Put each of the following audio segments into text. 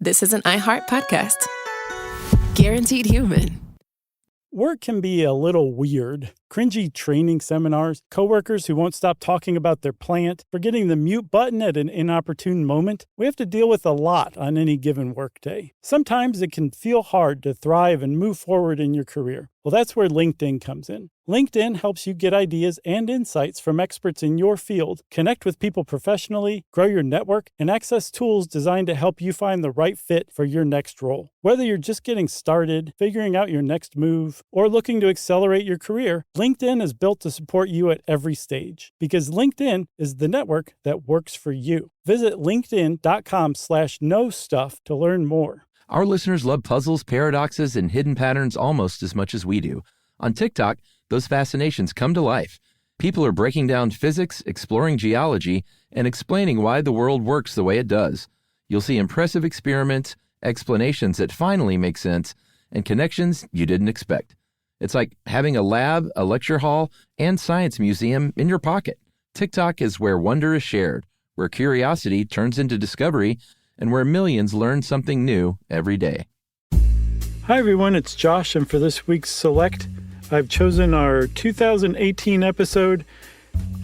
this is an iHeart podcast. Guaranteed human. Work can be a little weird. Cringy training seminars, coworkers who won't stop talking about their plant, forgetting the mute button at an inopportune moment. We have to deal with a lot on any given workday. Sometimes it can feel hard to thrive and move forward in your career. Well, that's where LinkedIn comes in. LinkedIn helps you get ideas and insights from experts in your field, connect with people professionally, grow your network, and access tools designed to help you find the right fit for your next role. Whether you're just getting started, figuring out your next move, or looking to accelerate your career, LinkedIn is built to support you at every stage because LinkedIn is the network that works for you. Visit linkedin.com/knowstuff to learn more. Our listeners love puzzles, paradoxes, and hidden patterns almost as much as we do. On TikTok, those fascinations come to life. People are breaking down physics, exploring geology, and explaining why the world works the way it does. You'll see impressive experiments, explanations that finally make sense, and connections you didn't expect. It's like having a lab, a lecture hall, and science museum in your pocket. TikTok is where wonder is shared, where curiosity turns into discovery, and where millions learn something new every day. Hi everyone, it's Josh, and for this week's Select, I've chosen our 2018 episode,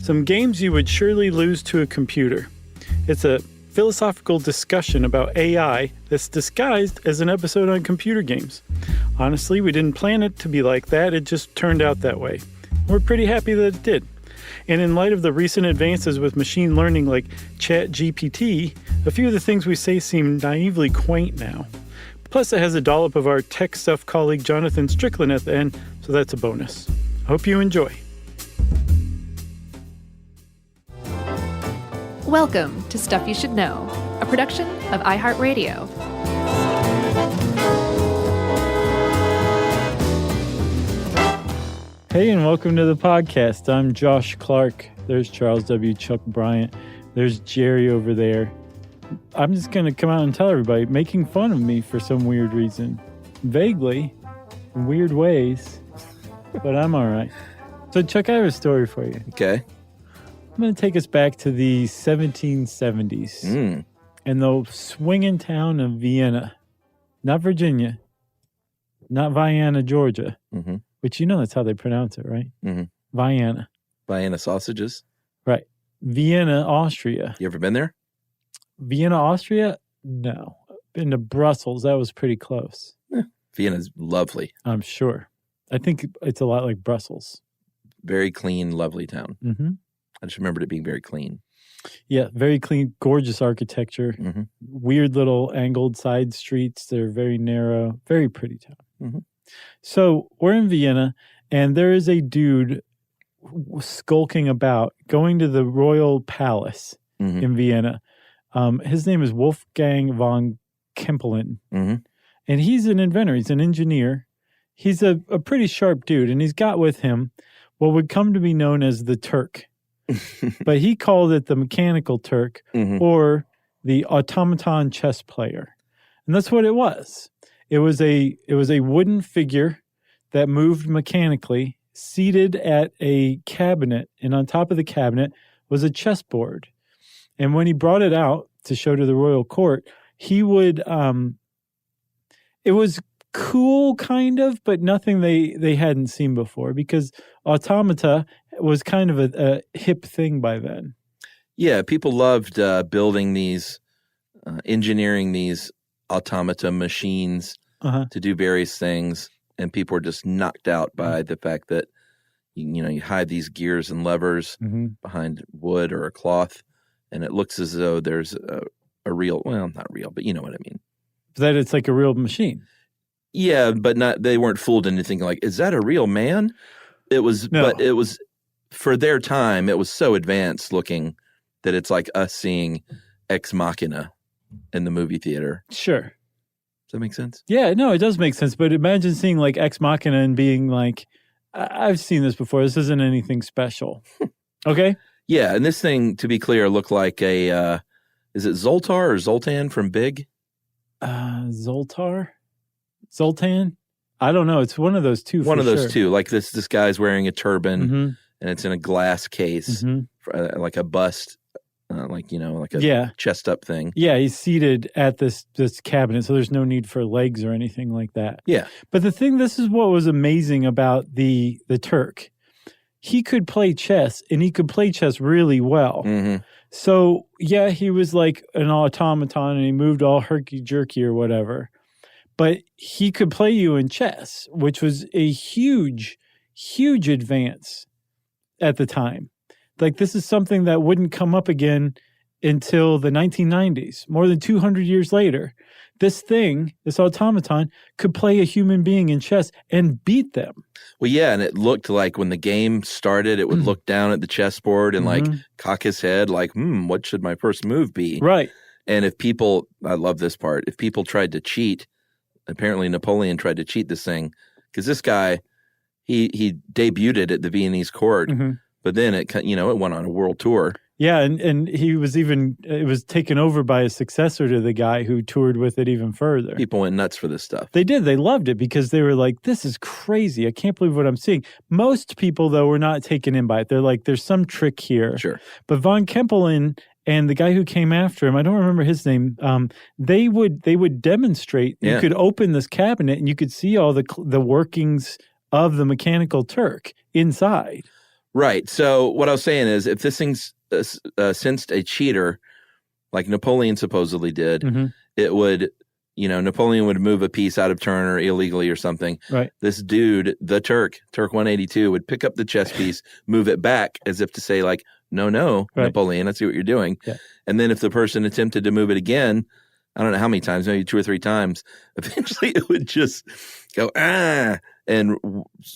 Some Games You Would Surely Lose to a Computer. It's a philosophical discussion about AI that's disguised as an episode on computer games. Honestly, we didn't plan it to be like that, it just turned out that way. We're pretty happy that it did. And in light of the recent advances with machine learning like ChatGPT, a few of the things we say seem naively quaint now. Plus, it has a dollop of our tech stuff colleague Jonathan Strickland at the end, so that's a bonus. Hope you enjoy. Welcome to Stuff You Should Know, a production of iHeartRadio. Hey, and welcome to the podcast. I'm Josh Clark. There's Charles W. Chuck Bryant. There's Jerry over there. I'm just going to come out and tell everybody, making fun of me for some weird reason. Vaguely, in weird ways, but I'm all right. So, Chuck, I have a story for you. Okay. I'm going to take us back to the 1770s and the swinging town of Vienna. Not Virginia, not Vienna, Georgia, which you know that's how they pronounce it, right? Vienna. Vienna sausages. Right. Vienna, Austria. You ever been there? Vienna, Austria? No. Been to Brussels. That was pretty close. Vienna's lovely. I'm sure. I think it's a lot like Brussels. Very clean, lovely town. I just remembered it being very clean. Yeah, very clean, gorgeous architecture. Weird little angled side streets. They're very narrow. Very pretty town. So we're in Vienna, and there is a dude skulking about, going to the royal palace in Vienna. His name is Wolfgang von Kempelen. And he's an inventor. He's an engineer. He's a pretty sharp dude, and he's got with him what would come to be known as the Turk. But he called it the mechanical Turk or the automaton chess player. And that's what it was. It was a wooden figure that moved mechanically, seated at a cabinet, and on top of the cabinet was a chessboard. And when he brought it out to show to the royal court, he would it was cool kind of, but nothing they hadn't seen before, because automata was kind of a hip thing by then. Yeah, people loved building these, engineering these automata machines to do various things, and people were just knocked out by the fact that you hide these gears and levers behind wood or a cloth, and it looks as though there's a real, well, not real, but you know what I mean. That it's like a real machine. Yeah, but they weren't fooled into thinking like, is that a real man? It was, no. But it was, for their time, it was so advanced looking that it's like us seeing Ex Machina in the movie theater. Sure. Does that make sense? Yeah, no, it does make sense. But imagine seeing like Ex Machina and being like, I've seen this before. This isn't anything special. Okay? Yeah, and this thing, to be clear, looked like a, is it Zoltar or Zoltan from Big? Zoltar? Zoltan? I don't know. It's one of those two. One of those two. Like this guy's wearing a turban, and it's in a glass case, like a bust like a chest up thing. Yeah, he's seated at this cabinet, so there's no need for legs or anything like that. Yeah. But this is what was amazing about the Turk. He could play chess, and he could play chess really well. Mm-hmm. So, yeah, he was like an automaton, and he moved all herky-jerky or whatever. But he could play you in chess, which was a huge, huge advance at the time. Like, this is something that wouldn't come up again until the 1990s, more than 200 years later. This automaton, could play a human being in chess and beat them. Well, yeah, and it looked like when the game started, it would look down at the chessboard and like cock his head like, what should my first move be? Right. And I love this part, if people tried to cheat, apparently Napoleon tried to cheat this thing, because this guy, he debuted it at the Viennese court, but then it went on a world tour. Yeah, and it was taken over by a successor to the guy who toured with it even further. People went nuts for this stuff. They did. They loved it because they were like, this is crazy. I can't believe what I'm seeing. Most people, though, were not taken in by it. They're like, there's some trick here. Sure. But von Kempelen and the guy who came after him, I don't remember his name, they would demonstrate. Yeah. You could open this cabinet and you could see all the workings of the mechanical Turk inside. Right. So what I was saying is, if this thing's sensed a cheater, like Napoleon supposedly did, it would, Napoleon would move a piece out of turn or illegally or something. Right. This dude, the Turk 182, would pick up the chess piece, move it back as if to say like, no, right. Napoleon, I see what you're doing. Yeah. And then if the person attempted to move it again, I don't know how many times, maybe 2 or 3 times, eventually it would just go, and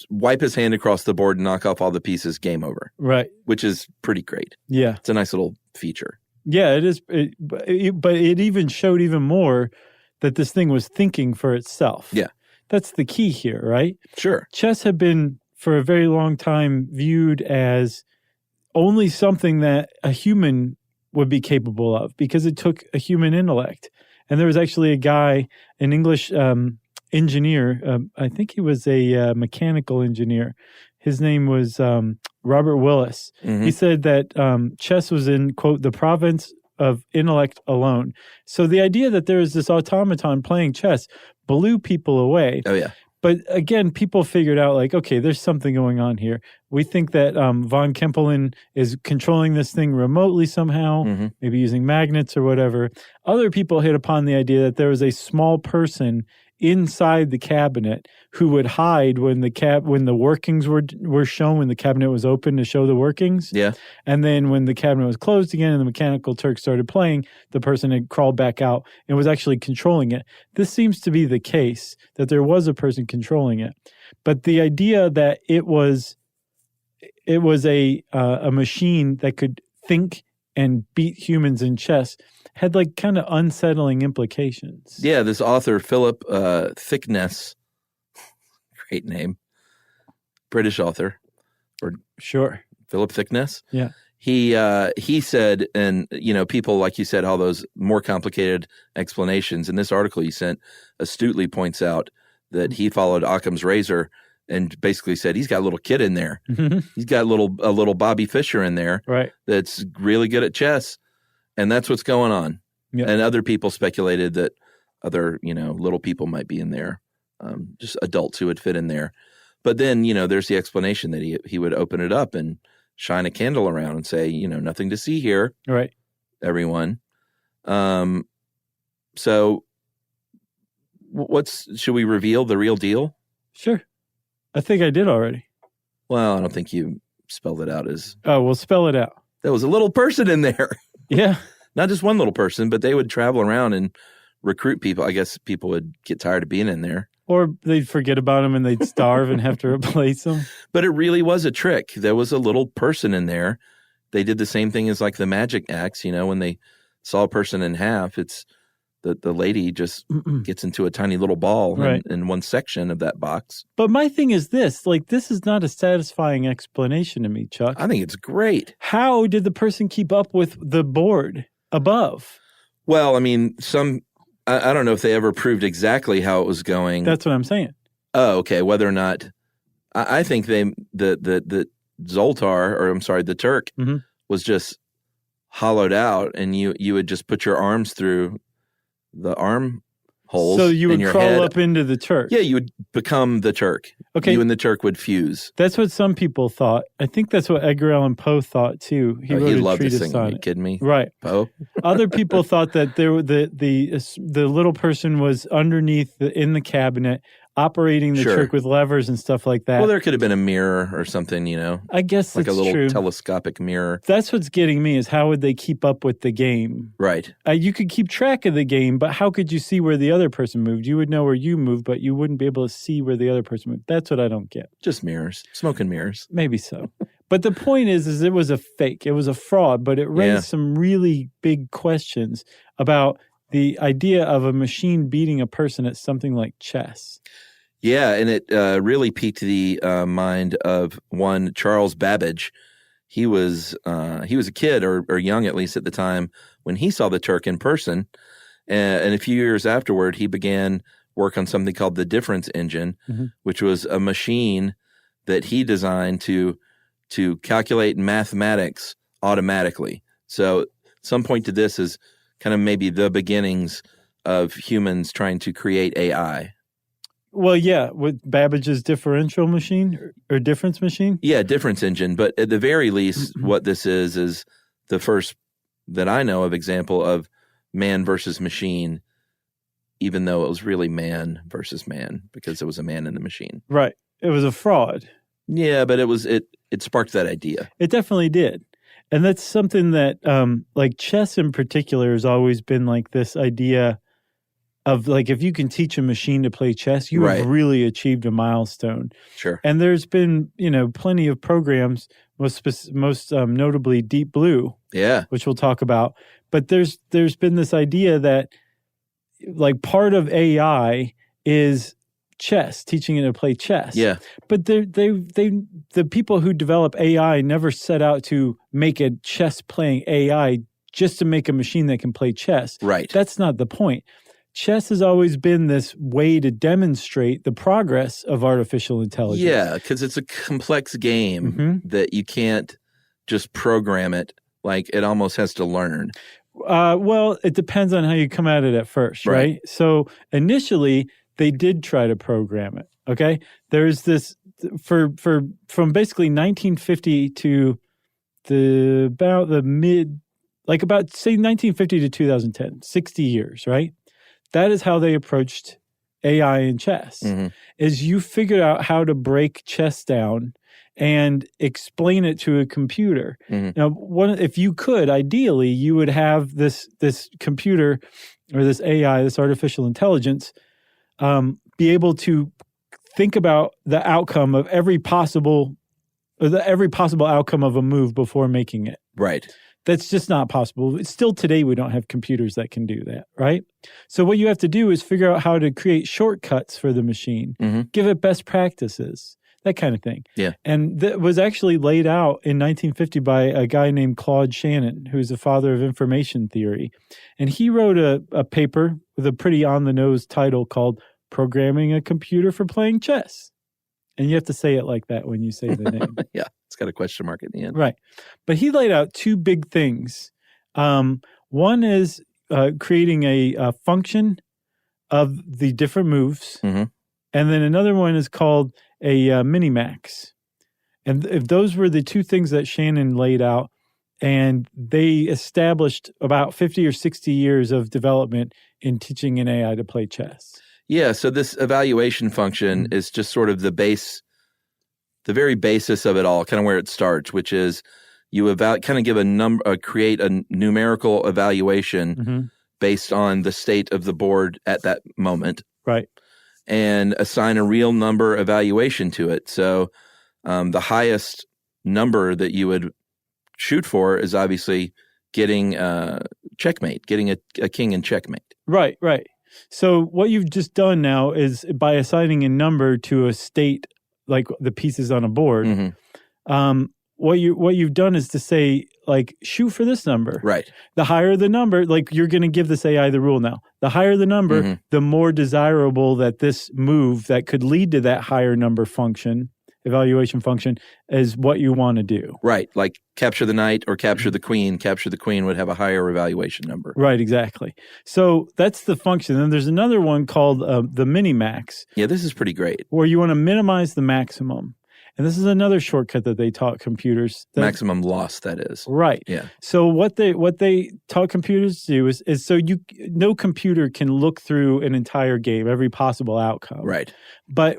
wipe his hand across the board and knock off all the pieces, game over. Right. Which is pretty great. Yeah. It's a nice little feature. Yeah, it is. But it even showed even more that this thing was thinking for itself. Yeah. That's the key here, right? Sure. Chess had been, for a very long time, viewed as only something that a human would be capable of because it took a human intellect. And there was actually a guy, an English engineer, I think he was a mechanical engineer. His name was Robert Willis. He said that chess was in, quote, the province of intellect alone. So the idea that there is this automaton playing chess blew people away. Oh, yeah. But again, people figured out like, okay, there's something going on here. We think that von Kempelen is controlling this thing remotely somehow, maybe using magnets or whatever. Other people hit upon the idea that there was a small person inside the cabinet who would hide when the workings were shown, when the cabinet was open to show the workings. Yeah. And then when the cabinet was closed again and the mechanical Turk started playing, the person had crawled back out and was actually controlling it. This seems to be the case, that there was a person controlling it. But the idea that it was a machine that could think and beat humans in chess had like kind of unsettling implications. Yeah, this author, Philip Thickness, great name, British author. Or Sure. Philip Thickness. Yeah. He said, and people, like you said, all those more complicated explanations. In this article you sent, astutely points out that he followed Occam's razor and basically said he's got a little kid in there. He's got a little Bobby Fischer in there, right? That's really good at chess. And that's what's going on. Yep. And other people speculated that other, little people might be in there, just adults who would fit in there. But then, there's the explanation that he would open it up and shine a candle around and say, nothing to see here. Right. Everyone. So should we reveal the real deal? Sure. I think I did already. Well, I don't think you spelled it out as. Oh, we'll spell it out. There was a little person in there. Yeah. Not just one little person, but they would travel around and recruit people. I guess people would get tired of being in there. Or they'd forget about them and they'd starve and have to replace them. But it really was a trick. There was a little person in there. They did the same thing as like the magic axe, when they saw a person in half, it's the lady just gets into a tiny little ball in one section of that box. But my thing is this is not a satisfying explanation to me, Chuck. I think it's great. How did the person keep up with the board above? Well, I mean, I don't know if they ever proved exactly how it was going. That's what I'm saying. Oh, okay. Whether or not, I think the Zoltar, or I'm sorry, the Turk was just hollowed out, and you would just put your arms through the arm holes. So you would in your crawl head. up into the Turk. Yeah, you would become the Turk. Okay. You and the Turk would fuse. That's what some people thought. I think that's what Edgar Allan Poe thought too. He wrote he'd a love treatise this thing. on Are you it. kidding me? Right. Poe? Other people thought that the little person was underneath in the cabinet operating the Sure. Turk with levers and stuff like that. Well, there could have been a mirror or something, I guess like that's a little true. telescopic mirror. That's what's getting me is how would they keep up with the game? Right. You could keep track of the game, but how could you see where the other person moved? You would know where you moved, but you wouldn't be able to see where the other person moved. That's what I don't get. Just mirrors. Smoke and mirrors. Maybe so. But the point is it was a fake. It was a fraud, but it raised some really big questions about the idea of a machine beating a person at something like chess. Yeah, and it really piqued the mind of one Charles Babbage. He was a kid or young at least at the time when he saw the Turk in person, and a few years afterward he began work on something called the difference engine, which was a machine that he designed to calculate mathematics automatically. So some point to this is kind of maybe the beginnings of humans trying to create AI. Well, yeah, with Babbage's differential machine or difference machine? Yeah, difference engine. But at the very least, what this is the first that I know of example of man versus machine, even though it was really man versus man because there was a man in the machine. Right. It was a fraud. Yeah, but it sparked that idea. It definitely did. And that's something that, like chess in particular has always been like this idea of like, if you can teach a machine to play chess, you have really achieved a milestone. Sure. And there's been, plenty of programs, most notably Deep Blue, which we'll talk about. But there's been this idea that like part of AI is chess, teaching it to play chess. Yeah. But the people who develop AI never set out to make a chess playing AI just to make a machine that can play chess. Right. That's not the point. Chess has always been this way to demonstrate the progress of artificial intelligence. Yeah, because it's a complex game that you can't just program it. Like it almost has to learn. Well, it depends on how you come at it at first, right? So initially, they did try to program it. Okay, there's this from basically 1950 to about say 1950 to 2010, 60 years, right? That is how they approached AI in chess. Is you figured out how to break chess down and explain it to a computer. Now, if you could, ideally, you would have this computer or this AI, this artificial intelligence, be able to think about the outcome of every possible outcome of a move before making it. Right. That's just not possible. Still today, we don't have computers that can do that, right? So what you have to do is figure out how to create shortcuts for the machine, give it best practices, that kind of thing. Yeah. And that was actually laid out in 1950 by a guy named Claude Shannon, who's the father of information theory. And he wrote a paper with a pretty on-the-nose title called Programming a Computer for Playing Chess. And you have to say it like that when you say the name. Yeah, it's got a question mark at the end. Right. But he laid out two big things. One is creating a function of the different moves. And then another one is called a minimax. And if those were the two things that Shannon laid out, and they established about 50 or 60 years of development in teaching an AI to play chess. Yeah, so this evaluation function is just sort of the very basis of it all, kind of where it starts, which is you kind of give a number, create a numerical evaluation based on the state of the board at that moment. Right. And assign a real number evaluation to it. So the highest number that you would shoot for is obviously getting checkmate, getting a king in checkmate. Right. So what you've just done now is by assigning a number to a state, like the pieces on a board, what you've done is to say, like, shoot for this number. Right. The higher the number, like you're going to give this AI the rule now. The higher the number, the more desirable that this move that could lead to that higher number function, evaluation function is what you want to do. Right. Like capture the knight or capture the queen. Capture the queen would have a higher evaluation number. Right, exactly. So that's the function. Then there's another one called the minimax. Yeah, this is pretty great. Where you want to minimize the maximum. And this is another shortcut that they taught computers. Maximum loss, that is. Right. Yeah. So what they taught computers to do is so no computer can look through an entire game, every possible outcome. Right. But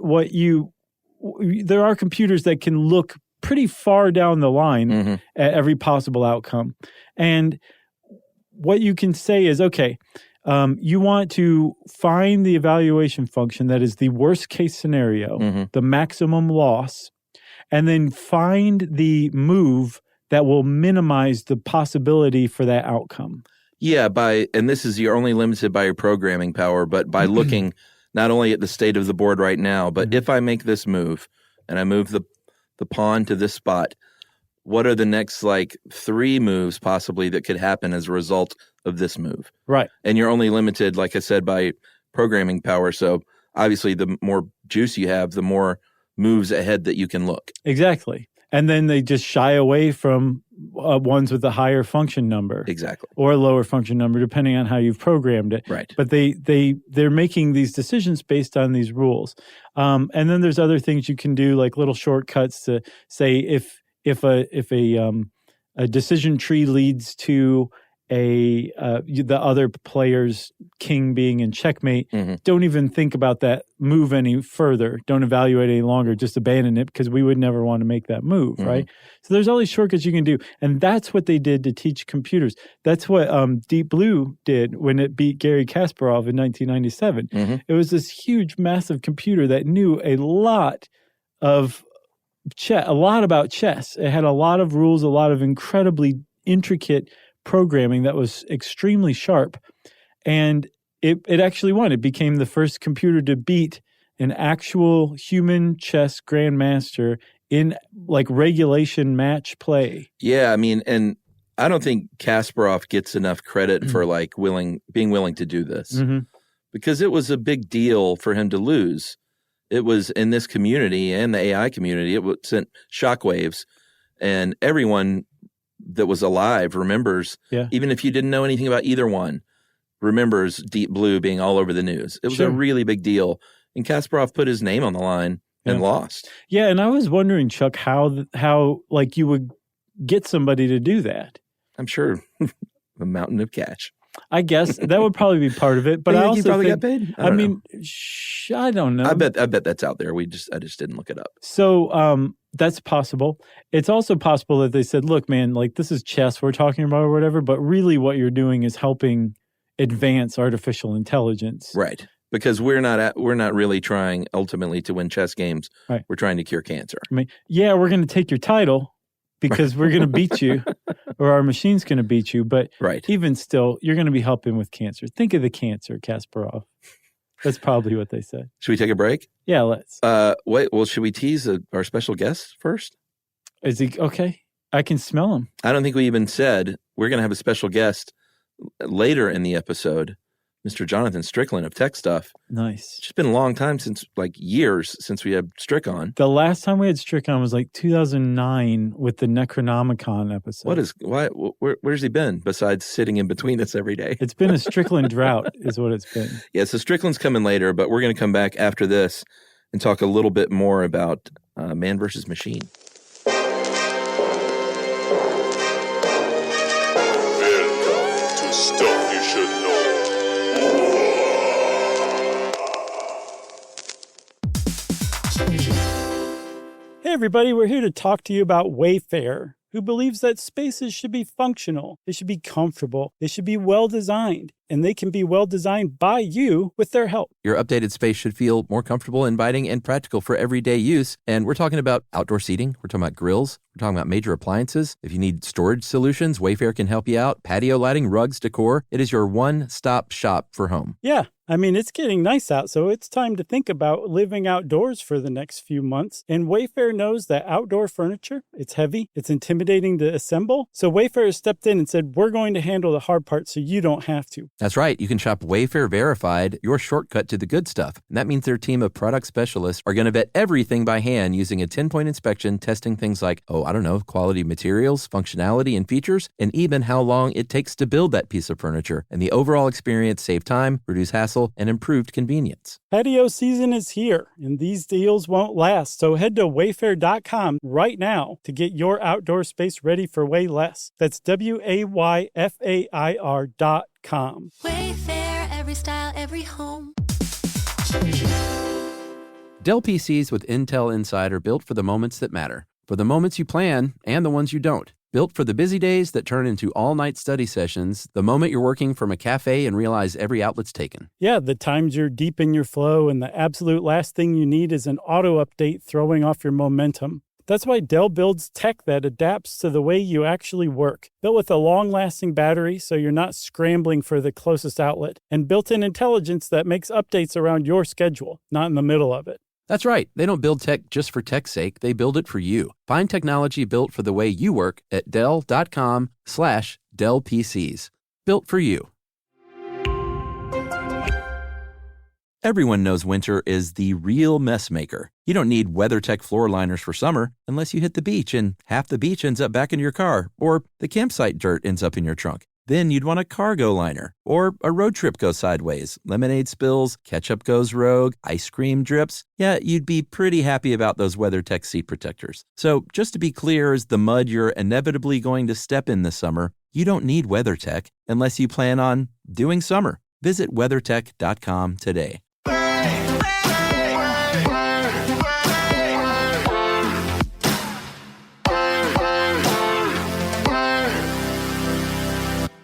there are computers that can look pretty far down the line at every possible outcome. And what you can say is, okay, you want to find the evaluation function that is the worst case scenario, the maximum loss, and then find the move that will minimize the possibility for that outcome. Yeah, and this is, you're only limited by your programming power, but by looking not only at the state of the board right now, but if I make this move and I move the pawn to this spot, what are the next 3 moves possibly that could happen as a result of this move? Right. And you're only limited, like I said, by programming power. So obviously the more juice you have, the more moves ahead that you can look. Exactly. And then they just shy away from ones with a higher function number. Exactly. Or a lower function number, depending on how you've programmed it. Right. But they're making these decisions based on these rules. And then there's other things you can do, like little shortcuts to say if a decision tree leads to the other player's king being in checkmate, don't even think about that move any further. Don't evaluate any longer. Just abandon it because we would never want to make that move, right? So there's all these shortcuts you can do. And that's what they did to teach computers. That's what Deep Blue did when it beat Garry Kasparov in 1997. It was this huge, massive computer that knew a lot about chess. It had a lot of rules, a lot of incredibly intricate programming that was extremely sharp, and it actually won. It became the first computer to beat an actual human chess grandmaster in regulation match play. Yeah, I mean, and I don't think Kasparov gets enough credit for being willing to do this because it was a big deal for him to lose. It was in this community and the AI community. It sent shockwaves, and everyone that was alive remembers, even if you didn't know anything about either one, remembers Deep Blue being all over the news. It was a really big deal. And Kasparov put his name on the line and lost. Yeah, and I was wondering, Chuck, how you would get somebody to do that. I'm sure a mountain of cash. I guess that would probably be part of it. But I also probably think, got paid. I mean, I don't know. I bet that's out there. I just didn't look it up. So that's possible. It's also possible that they said, "Look, man, this is chess we're talking about or whatever." But really, what you're doing is helping advance artificial intelligence, right? Because we're not really trying ultimately to win chess games. Right. We're trying to cure cancer. I mean, yeah, we're going to take your title because we're going to beat you, or our machine's going to beat you. But even still, you're going to be helping with cancer. Think of the cancer, Kasparov. That's probably what they said. Should we take a break? Yeah, let's. Wait. Well, should we tease our special guest first? Is he okay? I can smell him. I don't think we even said we're going to have a special guest later in the episode. Mr. Jonathan Strickland of Tech Stuff. Nice. It's just been a long time years since we had Strick on. The last time we had Strick on was 2009 with the Necronomicon episode. Where's he been besides sitting in between us every day? It's been a Strickland drought is what it's been. Yeah, so Strickland's coming later, but we're going to come back after this and talk a little bit more about man versus machine. Welcome to Stuff You Should Know. Hey everybody, we're here to talk to you about Wayfair, who believes that spaces should be functional, they should be comfortable, they should be well-designed, and they can be well-designed by you with their help. Your updated space should feel more comfortable, inviting, and practical for everyday use. And we're talking about outdoor seating. We're talking about grills. We're talking about major appliances. If you need storage solutions, Wayfair can help you out. Patio lighting, rugs, decor. It is your one-stop shop for home. Yeah. I mean, it's getting nice out, so it's time to think about living outdoors for the next few months. And Wayfair knows that outdoor furniture, it's heavy, it's intimidating to assemble. So Wayfair has stepped in and said, we're going to handle the hard part so you don't have to. That's right. You can shop Wayfair Verified, your shortcut to the good stuff. And that means their team of product specialists are going to vet everything by hand using a 10-point inspection, testing things like, quality materials, functionality and features, and even how long it takes to build that piece of furniture. And the overall experience save time, reduce hassle, and improved convenience. Patio season is here, and these deals won't last. So head to wayfair.com right now to get your outdoor space ready for way less. That's WAYFAIR.com. Wayfair, every style, every home. Dell PCs with Intel Inside are built for the moments that matter, for the moments you plan and the ones you don't. Built for the busy days that turn into all-night study sessions, the moment you're working from a cafe and realize every outlet's taken. Yeah, the times you're deep in your flow and the absolute last thing you need is an auto update throwing off your momentum. That's why Dell builds tech that adapts to the way you actually work. Built with a long-lasting battery so you're not scrambling for the closest outlet, and built-in intelligence that makes updates around your schedule, not in the middle of it. That's right. They don't build tech just for tech's sake. They build it for you. Find technology built for the way you work at Dell.com/Dell PCs. Built for you. Everyone knows winter is the real mess maker. You don't need WeatherTech floor liners for summer unless you hit the beach and half the beach ends up back in your car, or the campsite dirt ends up in your trunk. Then you'd want a cargo liner, or a road trip goes sideways, lemonade spills, ketchup goes rogue, ice cream drips. Yeah, you'd be pretty happy about those WeatherTech seat protectors. So just to be clear, as the mud you're inevitably going to step in this summer, you don't need WeatherTech unless you plan on doing summer. Visit WeatherTech.com today.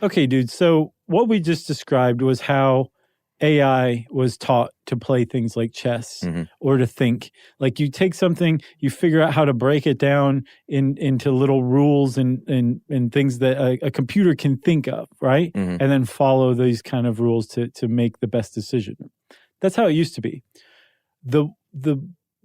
Okay, dude. So what we just described was how AI was taught to play things like chess or to think. Like you take something, you figure out how to break it down into little rules and things that a computer can think of, right? And then follow these kind of rules to make the best decision. That's how it used to be. The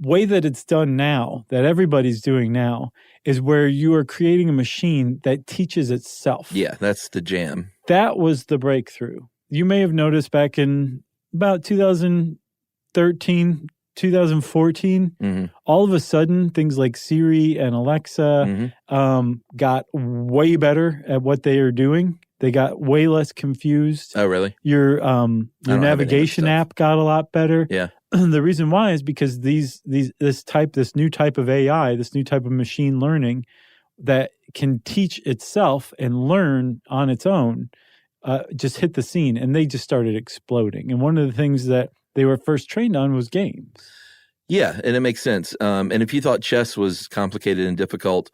way that it's done now, that everybody's doing now, is where you are creating a machine that teaches itself. Yeah, that's the jam. That was the breakthrough. You may have noticed back in about 2013, 2014, all of a sudden, things like Siri and Alexa got way better at what they are doing. They got way less confused. Oh, really? Your navigation app got a lot better. Yeah. The reason why is because this new type of AI, this new type of machine learning that can teach itself and learn on its own, just hit the scene, and they just started exploding. And one of the things that they were first trained on was games. Yeah, and it makes sense. And if you thought chess was complicated and difficult,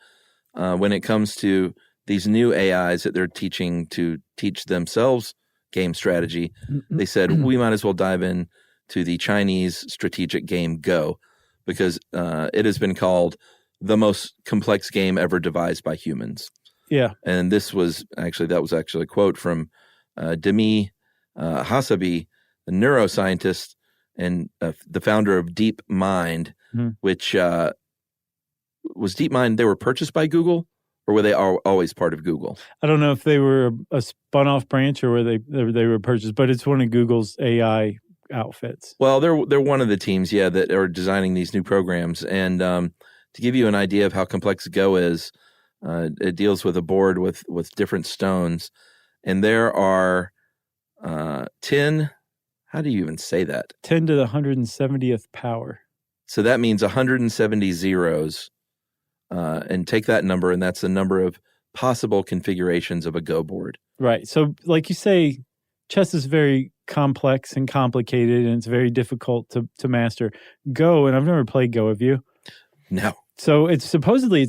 when it comes to these new AIs that they're teaching to teach themselves game strategy, they said, we might as well dive in to the Chinese strategic game Go, because it has been called the most complex game ever devised by humans. Yeah. And that was actually a quote from Demi Hasabi, a neuroscientist and the founder of DeepMind, which was DeepMind. They were purchased by Google, or were they always part of Google? I don't know if they were a spun-off branch or where they were purchased, but it's one of Google's AI outfits. Well, they're one of the teams, that are designing these new programs. And to give you an idea of how complex Go is, it deals with a board with different stones, and there are 10. How do you even say that? 10 to the 170th power. So that means 170 zeros. And take that number, and that's the number of possible configurations of a Go board. Right. So, like you say, chess is very complex and complicated, and it's very difficult to master. Go, and I've never played Go, have you? No. So it's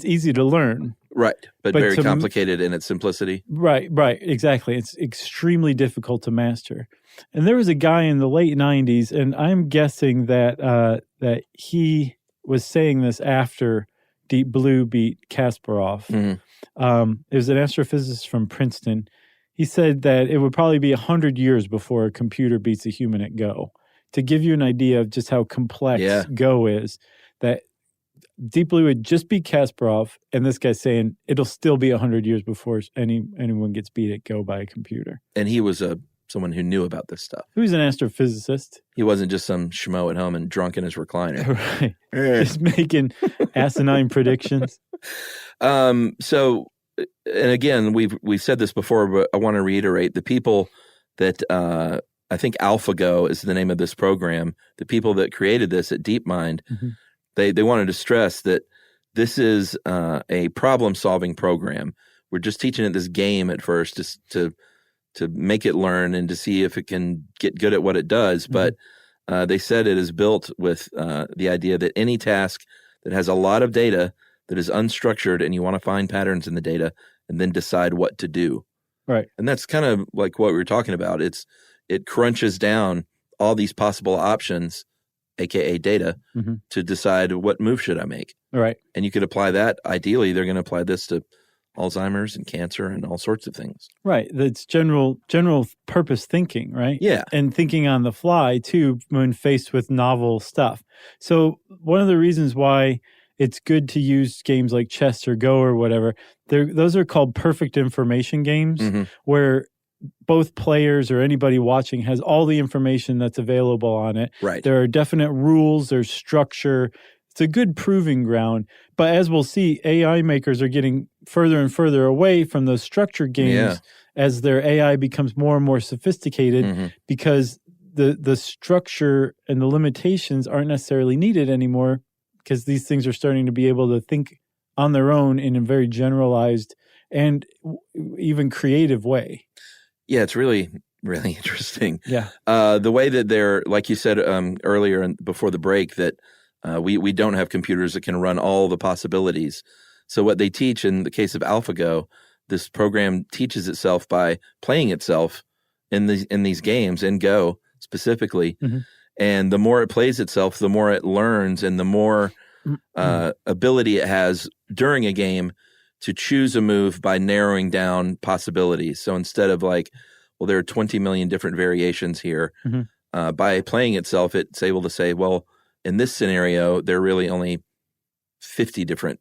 easy to learn. Right, but very complicated in its simplicity. Right, exactly. It's extremely difficult to master. And there was a guy in the late 90s, and I'm guessing that he was saying this after Deep Blue beat Kasparov. It was an astrophysicist from Princeton. He said that it would probably be 100 years before a computer beats a human at Go. To give you an idea of just how complex Go is, that Deep Blue would just beat Kasparov, and this guy's saying it'll still be 100 years before anyone gets beat at Go by a computer. And he was someone who knew about this stuff. He was an astrophysicist. He wasn't just some schmo at home and drunk in his recliner. Right. Just making asinine predictions. So, and again, we've said this before, but I want to reiterate the people that I think AlphaGo is the name of this program. The people that created this at DeepMind, they wanted to stress that this is a problem-solving program. We're just teaching it this game at first to make it learn and to see if it can get good at what it does. But they said it is built with the idea that any task that has a lot of data that is unstructured and you want to find patterns in the data and then decide what to do. Right. And that's kind of like what we were talking about. It crunches down all these possible options, aka data, to decide what move should I make. Right. And you could apply that. Ideally, they're going to apply this to Alzheimer's and cancer and all sorts of things. Right. That's general purpose thinking, right? Yeah. And thinking on the fly, too, when faced with novel stuff. So one of the reasons why it's good to use games like chess or Go or whatever, those are called perfect information games, where both players or anybody watching has all the information that's available on it. Right. There are definite rules, there's structure. It's a good proving ground. But as we'll see, AI makers are getting further and further away from those structured games as their AI becomes more and more sophisticated, because the structure and the limitations aren't necessarily needed anymore, because these things are starting to be able to think on their own in a very generalized and even creative way. Yeah, it's really, really interesting. Yeah. The way that they're, like you said earlier and before the break, that we don't have computers that can run all the possibilities. So what they teach in the case of AlphaGo, this program teaches itself by playing itself in these games, in Go specifically. And the more it plays itself, the more it learns, and the more ability it has during a game to choose a move by narrowing down possibilities. So instead of like, well, there are 20 million different variations here, by playing itself, it's able to say, well, in this scenario, there are really only 50 different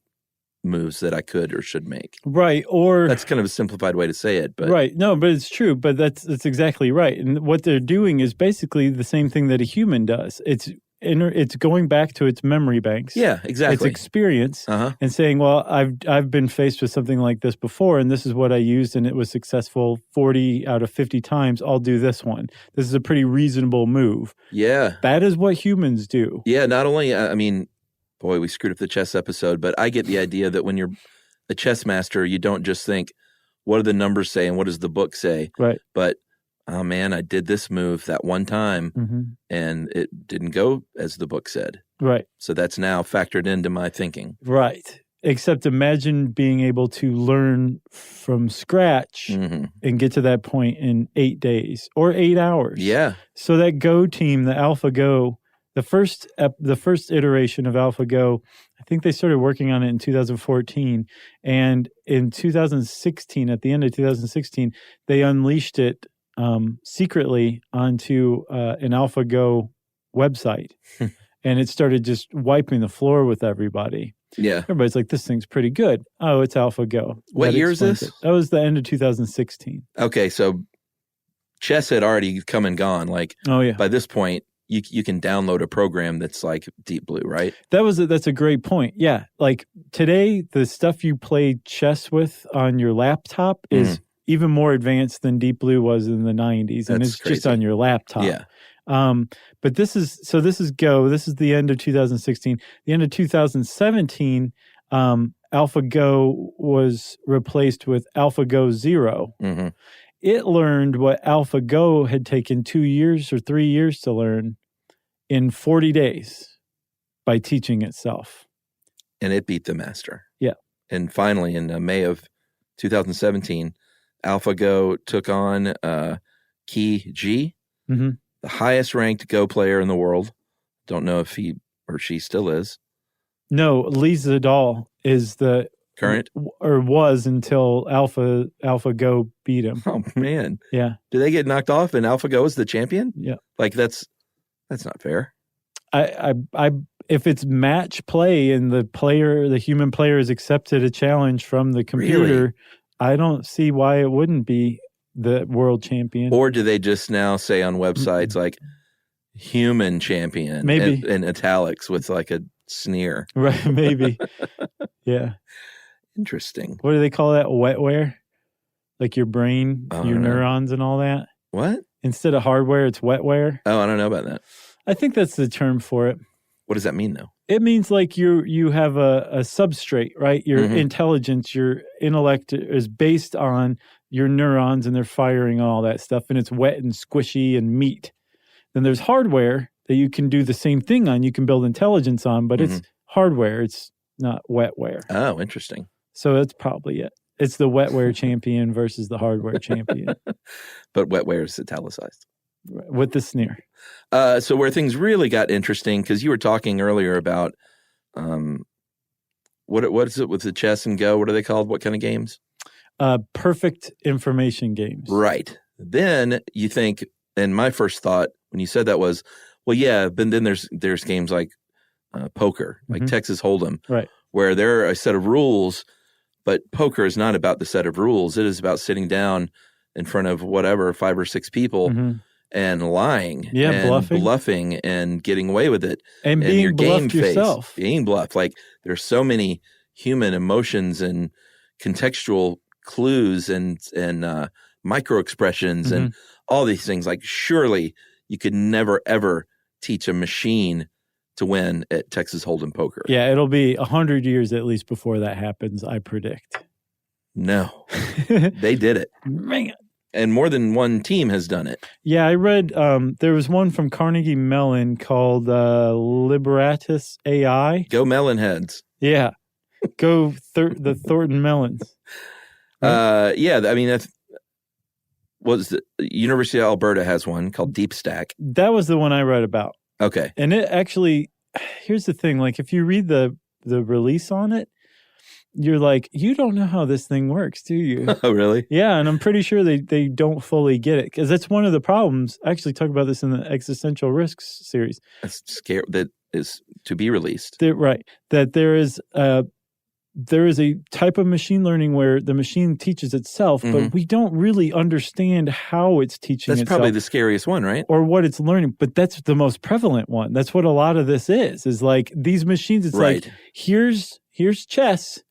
moves that I could or should make. Right. Or that's kind of a simplified way to say it. But right. No, but it's true. But that's exactly right. And what they're doing is basically the same thing that a human does. It's going back to its memory banks. Yeah, exactly. Its experience, and saying, well, I've been faced with something like this before, and this is what I used, and it was successful 40 out of 50 times. I'll do this one. This is a pretty reasonable move. Yeah. That is what humans do. Yeah, not only, I mean, boy, we screwed up the chess episode, but I get the idea that when you're a chess master, you don't just think, what do the numbers say and what does the book say? Right. But, oh man, I did this move that one time and it didn't go as the book said. Right. So that's now factored into my thinking. Right. Except imagine being able to learn from scratch and get to that point in 8 days or 8 hours. Yeah. So that Go team, the AlphaGo, the first iteration of AlphaGo, I think they started working on it in 2014. And in 2016, at the end of 2016, they unleashed it secretly onto an AlphaGo website. And it started just wiping the floor with everybody. Yeah. Everybody's like, this thing's pretty good. Oh, it's AlphaGo. What year is this? That was the end of 2016. Okay, so chess had already come and gone. Like, by this point, you can download a program that's like Deep Blue, right? That's a great point. Yeah. Like today, the stuff you play chess with on your laptop is even more advanced than Deep Blue was in the 90s. And it's crazy. Just on your laptop. Yeah. But this is Go. This is the end of 2016. The end of 2017, AlphaGo was replaced with AlphaGo Zero. It learned what AlphaGo had taken 2 years or 3 years to learn in 40 days by teaching itself. And it beat the master. Yeah. And finally, in May of 2017, AlphaGo took on Key G, the highest ranked Go player in the world. Don't know if he or she still is. No, Lee Sedol is the Current? Or was until AlphaGo beat him. Oh, man. Yeah. Do they get knocked off and AlphaGo is the champion? Yeah. Like, that's not fair. I if it's match play and the human player has accepted a challenge from the computer, Really? I don't see why it wouldn't be the world champion. Or do they just now say on websites like human champion Maybe. in italics with like a sneer? Right, maybe. Yeah. Interesting. What do they call that? Wetware? Like your brain, Oh, your I don't know. neurons and all that? What? Instead of hardware, it's wetware. Oh, I don't know about that. I think that's the term for it. What does that mean, though? It means like you have a substrate, right? Your intelligence, your intellect is based on your neurons and they're firing all that stuff, and it's wet and squishy and meat. Then there's hardware that you can do the same thing on. You can build intelligence on, but it's hardware. It's not wetware. Oh, interesting. So that's probably it. It's the wetware champion versus the hardware champion But wetware is italicized. with the sneer. So where things really got interesting, because you were talking earlier about what is it with the chess and Go? What are they called? What kind of games? Perfect information games. Right. Then you think, and my first thought when you said that was, well, yeah, but then there's games like poker, like Texas Hold'em, Right. where there are a set of rules, but poker is not about the set of rules. It is about sitting down in front of whatever 5 or 6 people and lying, and bluffing and getting away with it, and being your bluffed game yourself. being bluffed. Like there's so many human emotions and contextual clues and micro expressions and all these things. Like surely you could never ever teach a machine to win at Texas Hold'em poker. Yeah, it'll be 100 years at least before that happens, I predict. No, they did it. Man. And more than one team has done it. Yeah, I read there was one from Carnegie Mellon called Liberatus AI. Go Melon Heads. Yeah. Go the Thornton Melons. Yeah, I mean, the University of Alberta has one called Deep Stack. That was the one I read about. Okay. And it actually, here's the thing, like if you read the release on it, you're like, you don't know how this thing works, do you? Oh, really? Yeah, and I'm pretty sure they don't fully get it, because that's one of the problems. I actually talk about this in the Existential Risks series. That's scary. That is to be released. Right. That there is a type of machine learning where the machine teaches itself, but we don't really understand how it's teaching itself. That's probably the scariest one, right? Or what it's learning. But that's the most prevalent one. That's what a lot of this is like these machines. It's like, here's chess.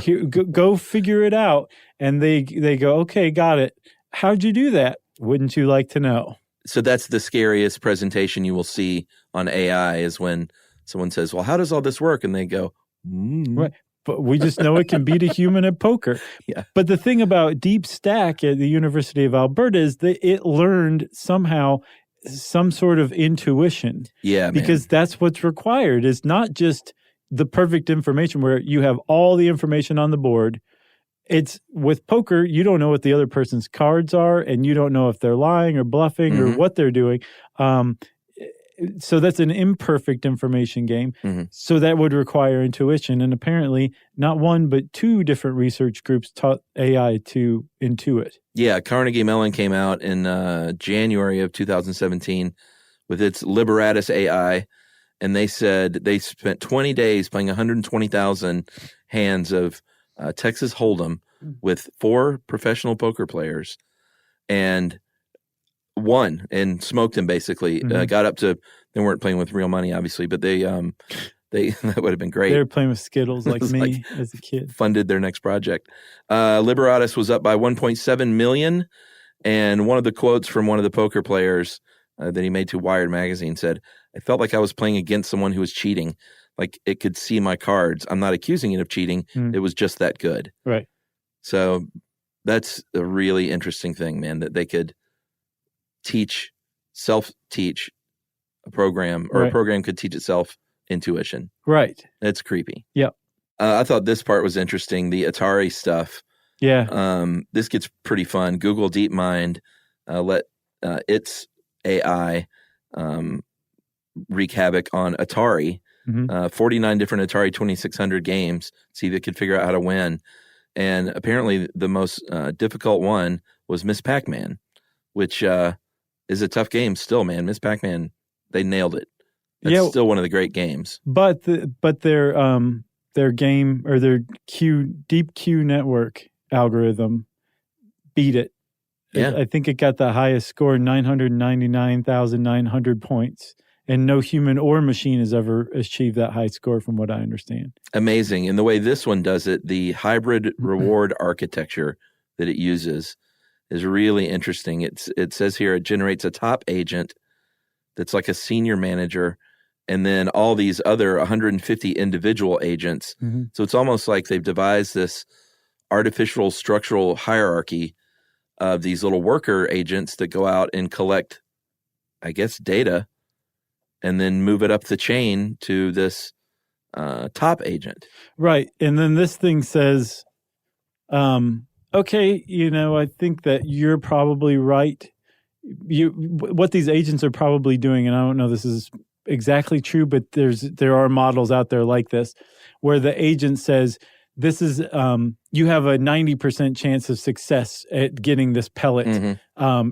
Here, go figure it out. And they go, okay, got it. How'd you do that? Wouldn't you like to know? So that's the scariest presentation you will see on AI is when someone says, well, how does all this work? And they go, Right. But we just know it can beat a human at poker. Yeah. But the thing about Deep Stack at the University of Alberta is that it learned somehow some sort of intuition. Yeah, because that's what's required. Is not just the perfect information where you have all the information on the board. It's with poker, you don't know what the other person's cards are, and you don't know if they're lying or bluffing or what they're doing. So that's an imperfect information game. So that would require intuition. And apparently not one, but 2 different research groups taught AI to intuit. Yeah, Carnegie Mellon came out in January of 2017 with its Liberatus AI. And they said they spent 20 days playing 120,000 hands of Texas Hold'em with 4 professional poker players and won and smoked him basically. Got up to, they weren't playing with real money, obviously, but they that would have been great. They were playing with Skittles like me as a kid. Funded their next project. Liberatus was up by 1.7 million. And one of the quotes from one of the poker players that he made to Wired magazine said, I felt like I was playing against someone who was cheating. Like it could see my cards. I'm not accusing it of cheating. It was just that good. Right. So that's a really interesting thing, man, that they could self-teach a program, or a program could teach itself intuition. Right. It's creepy. Yep. I thought this part was interesting, the Atari stuff. Yeah. This gets pretty fun. Google DeepMind let its AI wreak havoc on Atari 49 different Atari 2600 games, see if it could figure out how to win. And apparently the most difficult one was Miss Pac-Man, which is a tough game still, man. Miss Pac-Man, they nailed it. That's still one of the great games. But their game or their deep Q network algorithm beat it. Yeah. I think it got the highest score, 999,900 points. And no human or machine has ever achieved that high score from what I understand. Amazing. And the way this one does it, the hybrid reward architecture that it uses is really interesting. It says here it generates a top agent that's like a senior manager, and then all these other 150 individual agents. Mm-hmm. So it's almost like they've devised this artificial structural hierarchy of these little worker agents that go out and collect, I guess, data, and then move it up the chain to this top agent. Right. And then this thing says, okay, I think that you're probably right. What these agents are probably doing, and I don't know this is exactly true, but there are models out there like this, where the agent says, this is, you have a 90% chance of success at getting this pellet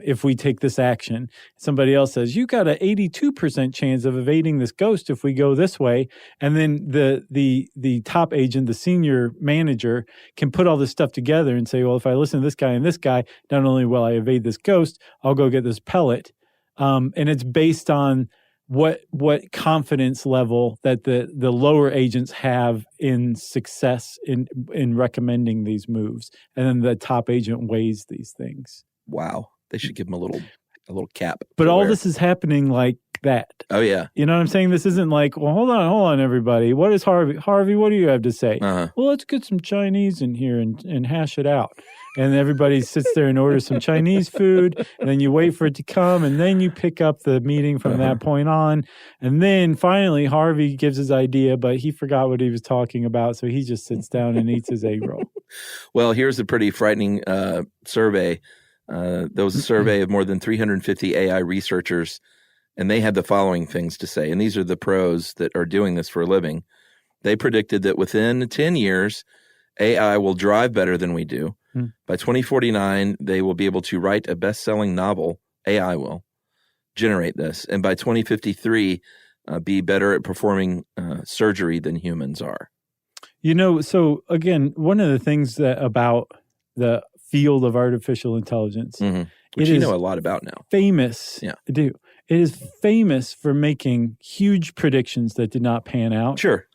if we take this action. Somebody else says, you got an 82% chance of evading this ghost if we go this way. And then the top agent, the senior manager, can put all this stuff together and say, well, if I listen to this guy and this guy, not only will I evade this ghost, I'll go get this pellet. And it's based on what confidence level that the lower agents have in success in recommending these moves, and then the top agent weighs these things. Wow, they should give him a little cap. But all this is happening like that. Oh yeah, you know what I'm saying? This isn't like, well, hold on, everybody. What is Harvey? What do you have to say? Well, let's get some Chinese in here and hash it out. And everybody sits there and orders some Chinese food, and then you wait for it to come, and then you pick up the meeting from that point on. And then finally, Harvey gives his idea, but he forgot what he was talking about, so he just sits down and eats his egg roll. Well, here's a pretty frightening survey. There was a survey of more than 350 AI researchers, and they had the following things to say. And these are the pros that are doing this for a living. They predicted that within 10 years, AI will drive better than we do. By 2049, they will be able to write a best-selling novel. AI will generate this. And by 2053, be better at performing surgery than humans are. So again, one of the things about the field of artificial intelligence, which you know a lot about now. Famous. Yeah. I do. It is famous for making huge predictions that did not pan out. Sure.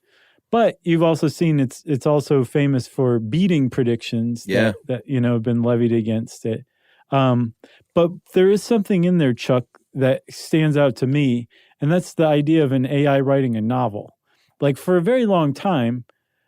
But you've also seen it's also famous for beating predictions that have been levied against it. But there is something in there, Chuck, that stands out to me, and that's the idea of an AI writing a novel. Like for a very long time,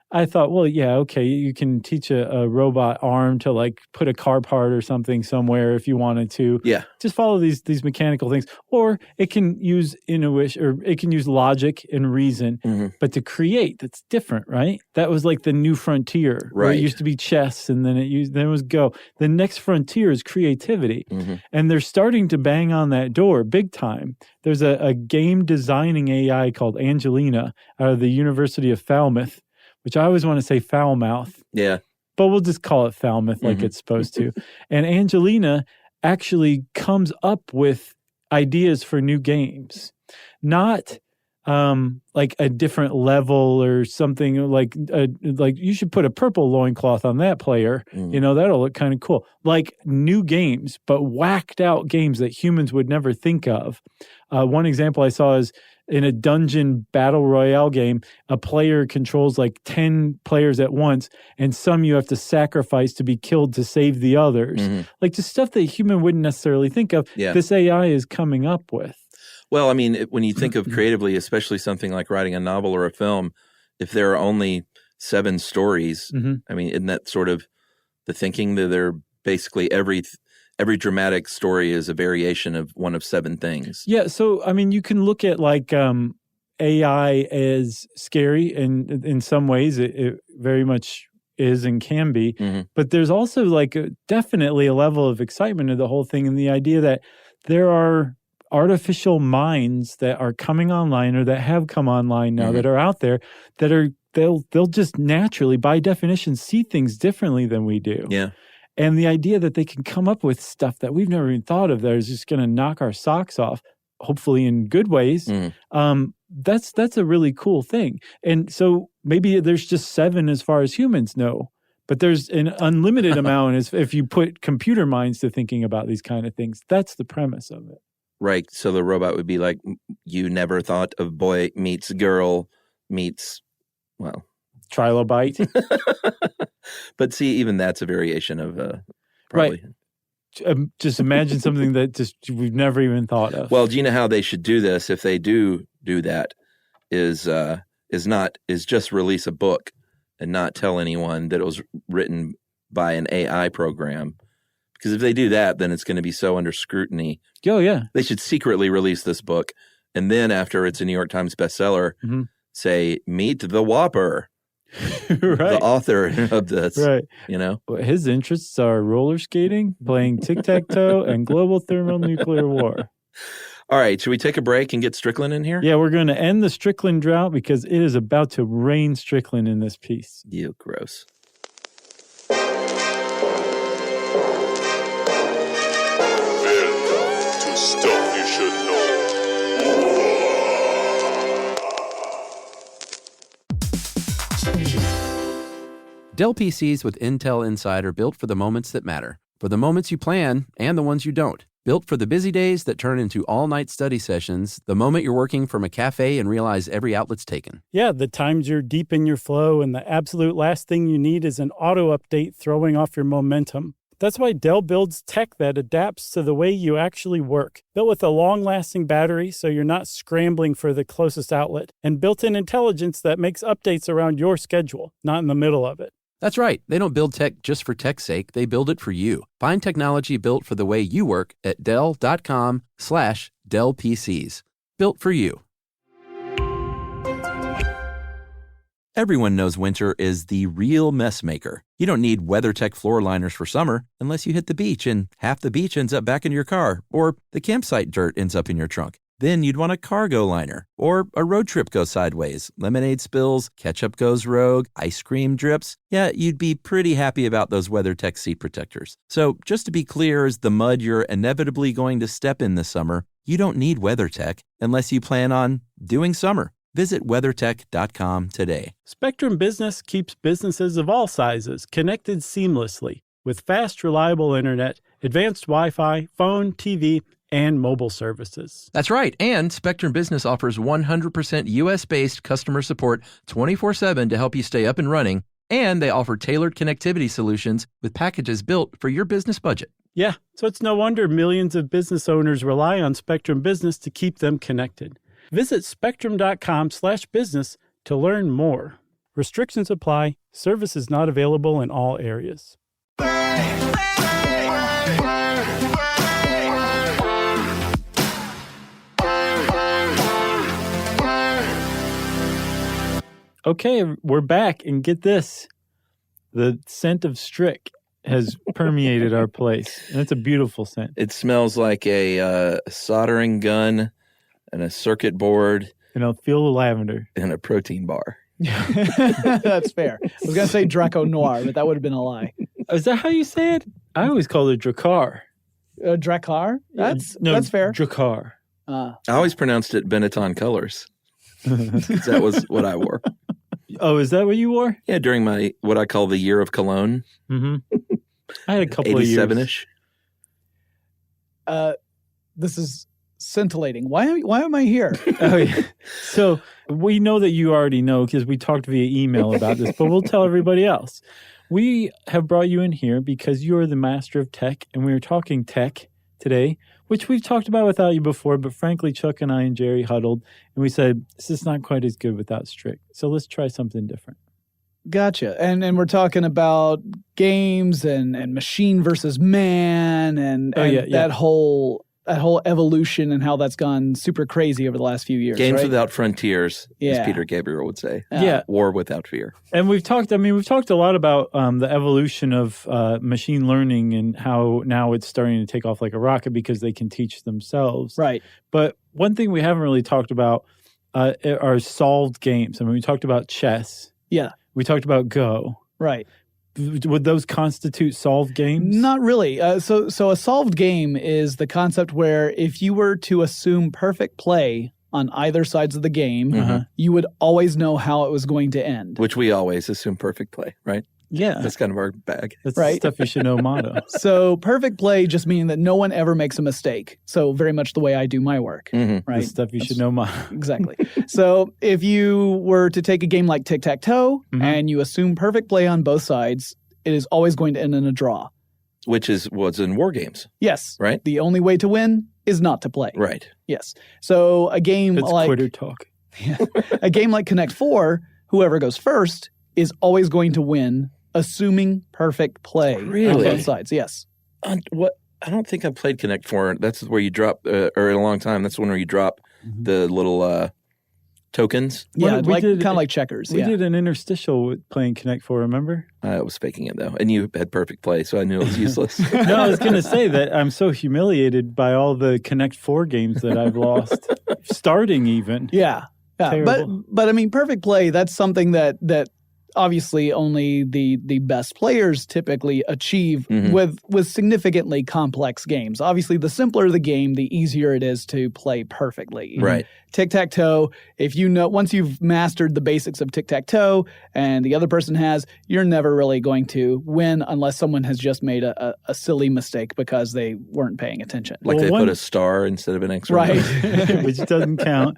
I thought, well, yeah, okay, you can teach a robot arm to like put a car part or something somewhere if you wanted to. Yeah. Just follow these mechanical things. Or it can use intuition, or it can use logic and reason. But to create, that's different, right? That was like the new frontier. Right. Where it used to be chess, and then it was Go. The next frontier is creativity. And they're starting to bang on that door big time. There's a game designing AI called Angelina out of the University of Falmouth, which I always want to say Foulmouth. Yeah. But we'll just call it Falmouth like it's supposed to. And Angelina actually comes up with ideas for new games. Not like a different level or something like you should put a purple loincloth on that player. That'll look kind of cool. Like new games, but whacked out games that humans would never think of. One example I saw is in a dungeon battle royale game, a player controls like 10 players at once, and some you have to sacrifice to be killed to save the others. Like just stuff that a human wouldn't necessarily think of. Yeah. This AI is coming up with. Well, I mean, when you think of creatively, especially something like writing a novel or a film, if there are only 7 stories, I mean, isn't that sort of the thinking that they're basically every dramatic story is a variation of one of 7 things? Yeah. So, I mean, you can look at like AI as scary, and in some ways it very much is and can be. But there's also like definitely a level of excitement of the whole thing, and the idea that there are artificial minds that are coming online or that have come online now that are out there that are they'll just naturally, by definition, see things differently than we do. Yeah. And the idea that they can come up with stuff that we've never even thought of that is just going to knock our socks off, hopefully in good ways, that's a really cool thing. And so maybe there's just 7 as far as humans know, but there's an unlimited amount if you put computer minds to thinking about these kind of things. That's the premise of it. Right. So the robot would be like, you never thought of boy meets girl meets, well, Trilobite. But see, even that's a variation of probably. Right. Just imagine something that just we've never even thought of. Well, do you know how they should do this? If they do that, is just release a book and not tell anyone that it was written by an AI program. Because if they do that, then it's going to be so under scrutiny. Oh, yeah. They should secretly release this book. And then after it's a New York Times bestseller, say, meet the Whopper, the author of this. Right. You know? His interests are roller skating, playing tic-tac-toe, and global thermonuclear war. All right. Should we take a break and get Strickland in here? Yeah, we're going to end the Strickland drought because it is about to rain Strickland in this piece. You gross. Stuff you should know. Dell PCs with Intel Inside are built for the moments that matter, for the moments you plan and the ones you don't. Built for the busy days that turn into all-night study sessions, the moment you're working from a cafe and realize every outlet's taken. Yeah, the times you're deep in your flow and the absolute last thing you need is an auto update throwing off your momentum. That's why Dell builds tech that adapts to the way you actually work. Built with a long-lasting battery so you're not scrambling for the closest outlet, and built-in intelligence that makes updates around your schedule, not in the middle of it. That's right. They don't build tech just for tech's sake. They build it for you. Find technology built for the way you work at Dell.com/Dell PCs. Built for you. Everyone knows winter is the real mess maker. You don't need WeatherTech floor liners for summer unless you hit the beach and half the beach ends up back in your car, or the campsite dirt ends up in your trunk. Then you'd want a cargo liner, or a road trip goes sideways, lemonade spills, ketchup goes rogue, ice cream drips. Yeah, you'd be pretty happy about those WeatherTech seat protectors. So just to be clear, as the mud you're inevitably going to step in this summer, you don't need WeatherTech unless you plan on doing summer. Visit WeatherTech.com today. Spectrum Business keeps businesses of all sizes connected seamlessly with fast, reliable internet, advanced Wi-Fi, phone, TV, and mobile services. That's right. And Spectrum Business offers 100% U.S.-based customer support 24/7 to help you stay up and running. And they offer tailored connectivity solutions with packages built for your business budget. Yeah, so it's no wonder millions of business owners rely on Spectrum Business to keep them connected. Visit spectrum.com/business to learn more. Restrictions apply. Service is not available in all areas. Okay, we're back, and get this. The scent of Strick has permeated our place, and it's a beautiful scent. It smells like a soldering gun and a circuit board. And I'll feel the lavender. And a protein bar. That's fair. I was going to say Draco Noir, but that would have been a lie. Is that how you say it? I always called it Dracar. Dracar? That's fair. Dracar. I always pronounced it Benetton Colors. That was what I wore. Oh, is that what you wore? Yeah, during my, what I call the year of cologne. Mm-hmm. I had a couple of years. 87-ish. This is scintillating. Why am I here? Oh, yeah. So we know that you already know because we talked via email about this, but we'll tell everybody else. We have brought you in here because you are the master of tech, and we are talking tech today, which we've talked about without you before, but frankly, Chuck and I and Jerry huddled, and we said, this is not quite as good without Strick, so let's try something different. Gotcha. And we're talking about games and machine versus man and that whole whole evolution and how that's gone super crazy over the last few years. Games right? without frontiers, Yeah. as Peter Gabriel would say. Yeah. War without fear. And we've talked a lot about the evolution of machine learning and how now it's starting to take off like a rocket because they can teach themselves. Right. But one thing we haven't really talked about are solved games. I mean, we talked about chess. Yeah. We talked about Go. Right. Would those constitute solved games? Not really. So a solved game is the concept where if you were to assume perfect play on either sides of the game, you would always know how it was going to end. Which we always assume perfect play, right? Yeah. That's kind of our bag. That's right. the stuff you should know motto. So perfect play just meaning that no one ever makes a mistake. So very much the way I do my work, The right? stuff you should know motto. Exactly. So if you were to take a game like tic-tac-toe and you assume perfect play on both sides, it is always going to end in a draw. Which is what's in war games, Yes. right? The only way to win is not to play. Right. Yes. So a game It's like quitter talk. a game like Connect 4, whoever goes first is always going to win, assuming perfect play on Really? both sides. Yes. What? I don't think I've played Connect 4. That's where you drop, or in a long time, that's one where you drop the little tokens. Yeah, Well, we like did- kind of like checkers. We Yeah. did an interstitial with playing Connect 4, remember? I was faking it, though. And you had perfect play, so I knew it was useless. No, I was going to say that I'm so humiliated by all the Connect 4 games that I've lost, starting even. Yeah. Yeah. Terrible. But I mean, perfect play, that's something that obviously only the best players typically achieve with significantly complex games. Obviously, the simpler the game, the easier it is to play perfectly. Right. Tic-tac-toe, if you know, once you've mastered the basics of tic-tac-toe and the other person has, you're never really going to win unless someone has just made a silly mistake because they weren't paying attention. Like Well, they one- put a star instead of an X. Right. Which doesn't count,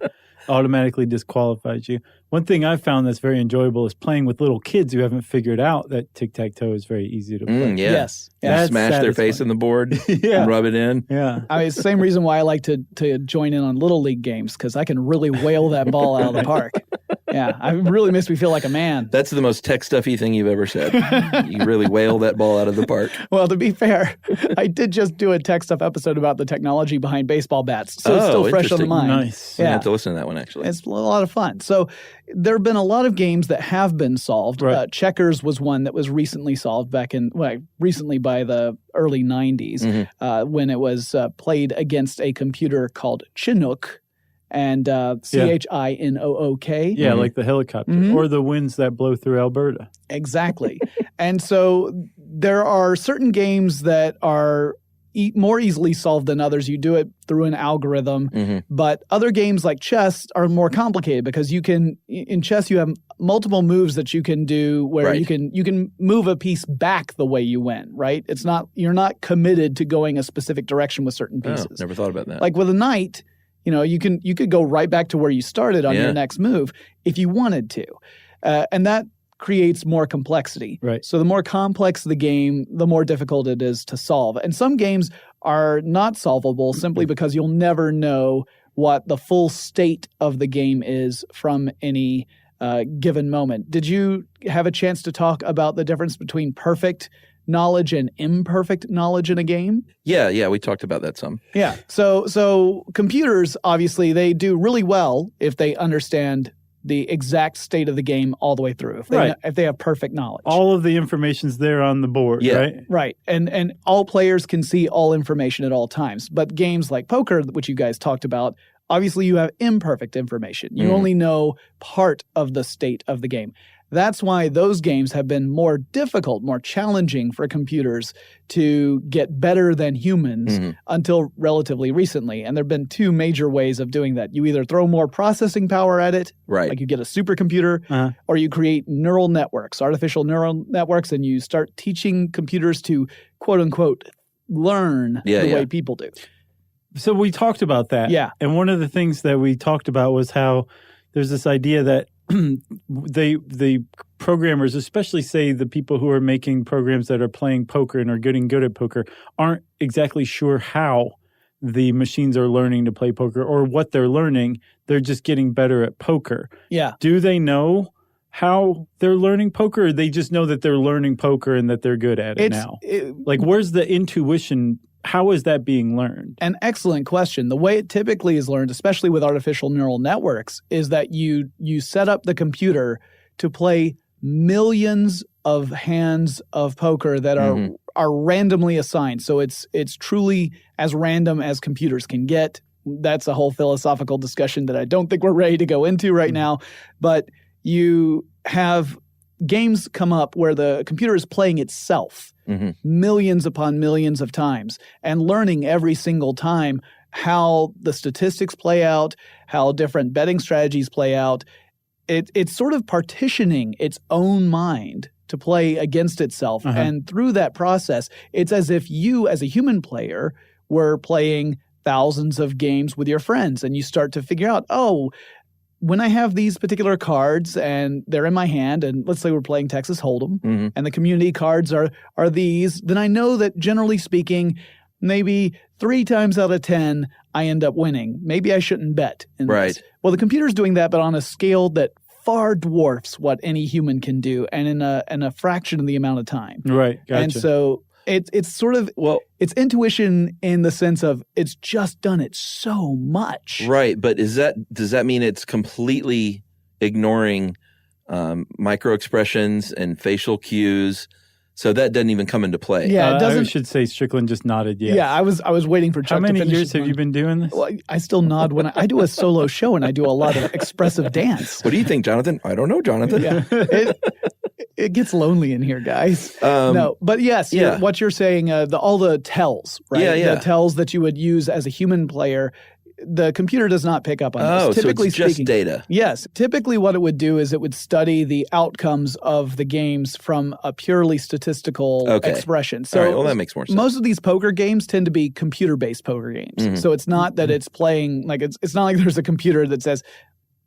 automatically disqualifies you. One thing I've found that's very enjoyable is playing with little kids who haven't figured out that tic-tac-toe is very easy to play. Yeah. Yes. You That's smash their face satisfying. in the board Yeah. and rub it in. Yeah. I mean, it's the same reason why I like to join in on Little League games because I can really whale that ball out of the park. Yeah, it really makes me feel like a man. That's the most tech stuffy thing you've ever said. You really whale that ball out of the park. Well, to be fair, I did just do a Tech Stuff episode about the technology behind baseball bats, so it's Oh, still fresh on the interesting. mind. Nice. I Yeah. have to listen to that one, actually. It's a lot of fun. So there have been a lot of games that have been solved. Right. Checkers was one that was recently solved recently by the early 90s when it was played against a computer called Chinook and Chinook. Yeah, like the helicopter or the winds that blow through Alberta. Exactly. And so there are certain games that are more easily solved than others. You do it through an algorithm, but other games like chess are more complicated because in chess you have multiple moves that you can do where Right. you can move a piece back the way you win, right? You're not committed to going a specific direction with certain Oh, pieces. never thought about that. Like with a knight, you could go right back to where you started on Yeah. your next move if you wanted to. And that creates more complexity. Right. So the more complex the game, the more difficult it is to solve. And some games are not solvable simply because you'll never know what the full state of the game is from any given moment. Did you have a chance to talk about the difference between perfect knowledge and imperfect knowledge in a game? Yeah, we talked about that some. Yeah. So computers, obviously, they do really well if they understand the exact state of the game all the way through, if they have perfect knowledge. All of the information's there on the board, Yeah. right? Right. And all players can see all information at all times. But games like poker, which you guys talked about, obviously you have imperfect information. You only know part of the state of the game. That's why those games have been more difficult, more challenging for computers to get better than humans until relatively recently. And there have been two major ways of doing that. You either throw more processing power at it, Right. like you get a supercomputer, or you create neural networks, artificial neural networks, and you start teaching computers to, quote unquote, learn the way people do. So we talked about that. Yeah. And one of the things that we talked about was how there's this idea that the programmers, especially say the people who are making programs that are playing poker and are getting good at poker, aren't exactly sure how the machines are learning to play poker or what they're learning. They're just getting better at poker. Yeah. Do they know how they're learning poker, or they just know that they're learning poker and that they're good at it now? Like, where's the intuition how is that being learned? An excellent question. The way it typically is learned, especially with artificial neural networks, is that you set up the computer to play millions of hands of poker that are randomly assigned. So it's truly as random as computers can get. That's a whole philosophical discussion that I don't think we're ready to go into right now. But you have games come up where the computer is playing itself millions upon millions of times and learning every single time how the statistics play out, how different betting strategies play out. It's sort of partitioning its own mind to play against itself. And through that process, it's as if you, as a human player, were playing thousands of games with your friends. And you start to figure out, oh, when I have these particular cards and they're in my hand, and let's say we're playing Texas Hold'em, and the community cards are these, then I know that generally speaking, maybe 3 times out of 10, I end up winning. Maybe I shouldn't bet in this. Well, the computer's doing that, but on a scale that far dwarfs what any human can do, and in a fraction of the amount of time. Right, gotcha. And so it's sort of, it's intuition in the sense of it's just done it so much. Right, but does that mean it's completely ignoring micro expressions and facial cues? So that doesn't even come into play. Yeah, it doesn't. I should say Strickland just nodded yes. Yeah, I was waiting for Chuck How many to finish years have you been doing this? Well, I still nod when I do a solo show and I do a lot of expressive dance. What do you think, Jonathan? I don't know, Jonathan. Yeah, it gets lonely in here, guys. No, but yes, what you're saying, all the tells, right? The tells that you would use as a human player, the computer does not pick up on this. Typically so it's just data. Yes. Typically what it would do is it would study the outcomes of the games from a purely statistical expression. So all right, well, that makes more sense. Most of these poker games tend to be computer-based poker games. So it's not that it's playing, like it's not like there's a computer that says,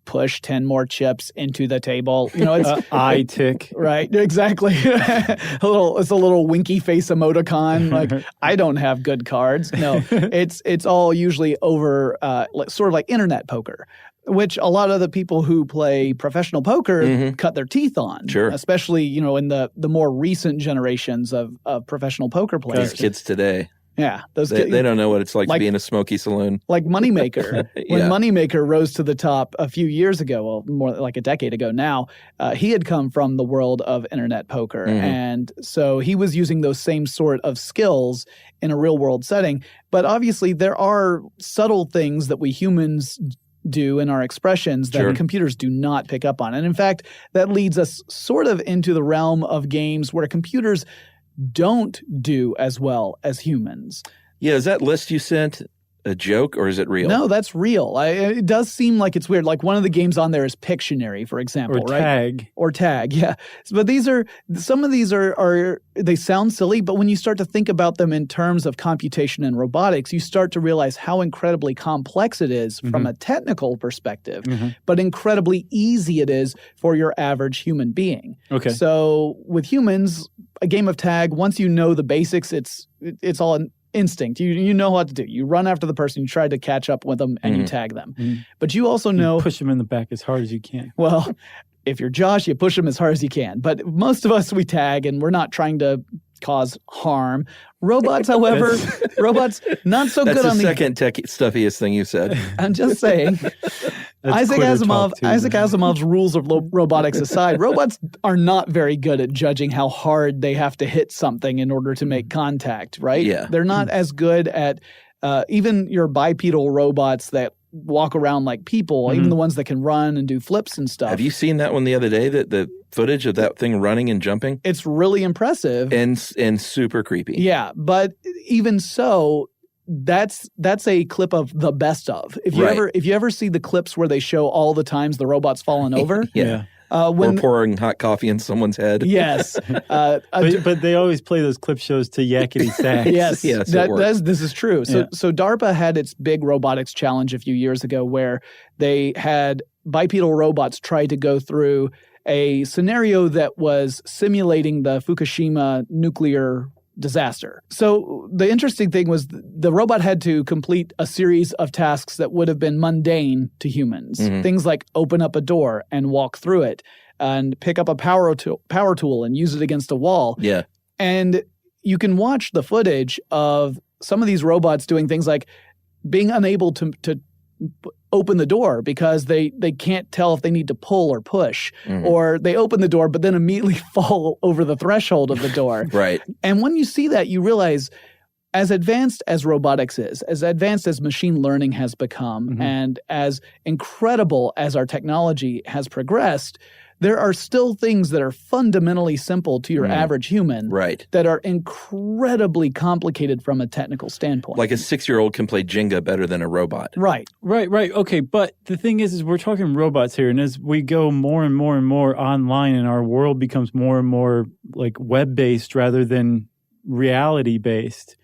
push 10 more chips into the table. You know, it's eye tick. Right, exactly. It's a little winky face emoticon. Like, I don't have good cards. No, it's all usually over sort of like internet poker, which a lot of the people who play professional poker cut their teeth on. Sure. Especially, you know, in the more recent generations of professional poker players. These kids today. Yeah. They don't know what it's like to be in a smoky saloon. Like Moneymaker. When Moneymaker rose to the top a few years ago, well, more like a decade ago now, he had come from the world of internet poker. And so he was using those same sort of skills in a real world setting. But obviously there are subtle things that we humans do in our expressions that computers do not pick up on. And in fact, that leads us sort of into the realm of games where computers don't do as well as humans. Yeah, is that list you sent a joke or is it real? No, that's real. It does seem like it's weird. Like one of the games on there is Pictionary, for example, or Tag. Or Tag, yeah. But some of these are they sound silly, but when you start to think about them in terms of computation and robotics, you start to realize how incredibly complex it is from a technical perspective, but incredibly easy it is for your average human being. Okay. So with humans, a game of tag, once you know the basics, it's all an instinct. You know what to do. You run after the person, you try to catch up with them, and you tag them. But you also know... You push them in the back as hard as you can. Well, if you're Josh, you push them as hard as you can. But most of us, we tag, and we're not trying to cause harm. Robots, however, not so good on the... That's the second stuffiest thing you said. I'm just saying. Isaac Asimov's rules of robotics aside, robots are not very good at judging how hard they have to hit something in order to make contact, right? Yeah. They're not as good at even your bipedal robots that walk around like people, even the ones that can run and do flips and stuff. Have you seen that one the other day, the footage of that thing running and jumping? It's really impressive. And super creepy. Yeah, but even so, that's a clip of the best of. If you ever see the clips where they show all the times the robot's fallen over, or pouring hot coffee in someone's head. Yes, but they always play those clip shows to yakety sax. yes, this is true. So DARPA had its big robotics challenge a few years ago where they had bipedal robots try to go through a scenario that was simulating the Fukushima nuclear disaster. So the interesting thing was the robot had to complete a series of tasks that would have been mundane to humans. Things like open up a door and walk through it and pick up a power tool and use it against a wall. Yeah. And you can watch the footage of some of these robots doing things like being unable to open the door because they can't tell if they need to pull or push, or they open the door but then immediately fall over the threshold of the door. Right. And when you see that, you realize as advanced as robotics is, as advanced as machine learning has become, and as incredible as our technology has progressed, there are still things that are fundamentally simple to your average human that are incredibly complicated from a technical standpoint. Like a 6-year-old can play Jenga better than a robot. Right. Okay, but the thing is we're talking robots here, and as we go more and more and more online and our world becomes more and more like web-based rather than reality-based,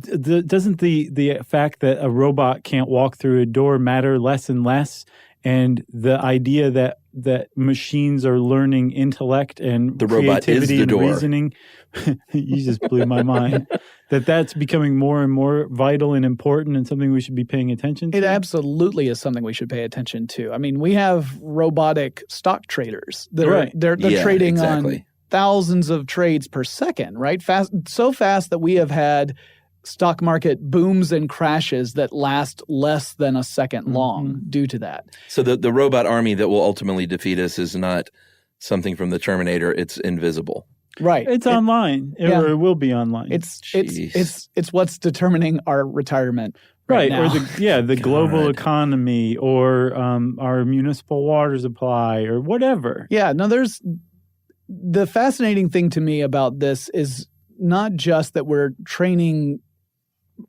doesn't the fact that a robot can't walk through a door matter less and less? And the idea that machines are learning intellect and the robot is creativity the and door. reasoning, you just blew my mind. That's becoming more and more vital and important and something we should be paying attention to. It absolutely is something we should pay attention to. I mean, we have robotic stock traders that are they're trading on thousands of trades per second, right? So fast that we have had stock market booms and crashes that last less than a second long due to that. So the robot army that will ultimately defeat us is not something from the Terminator. It's invisible. Right. It's online. Or it will be online. It's what's determining our retirement. Right. Or the global economy or our municipal water supply or whatever. Yeah. No, the fascinating thing to me about this is not just that we're training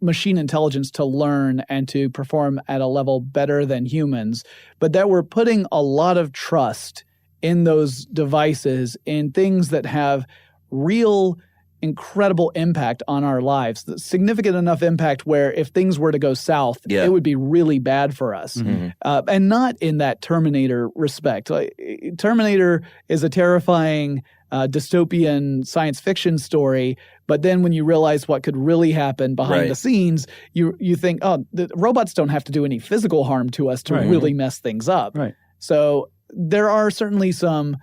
machine intelligence to learn and to perform at a level better than humans, but that we're putting a lot of trust in those devices, in things that have real incredible impact on our lives, significant enough impact where if things were to go south, it would be really bad for us. And not in that Terminator respect. Like, Terminator is a terrifying dystopian science fiction story, but then when you realize what could really happen behind the scenes, you think, oh, the robots don't have to do any physical harm to us to really mess things up. Right. So there are certainly some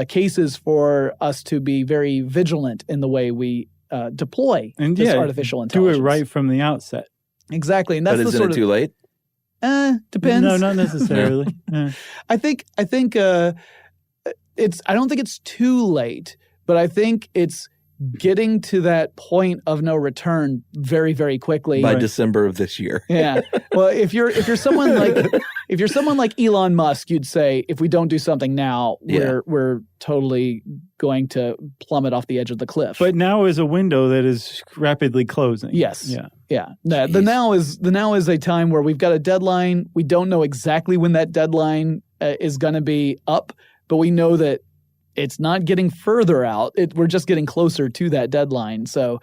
cases for us to be very vigilant in the way we deploy this artificial intelligence. Do it right from the outset. Exactly. And that's but isn't it too late? Depends. No, not necessarily. I think I don't think it's too late, but I think it's getting to that point of no return very, very quickly by December of this year. Yeah. Well, if you're someone like Elon Musk, you'd say if we don't do something now, we're totally going to plummet off the edge of the cliff. But now is a window that is rapidly closing. Yes. Yeah. Yeah. The now is a time where we've got a deadline. We don't know exactly when that deadline is going to be up, but we know that it's not getting further out. We're just getting closer to that deadline. So,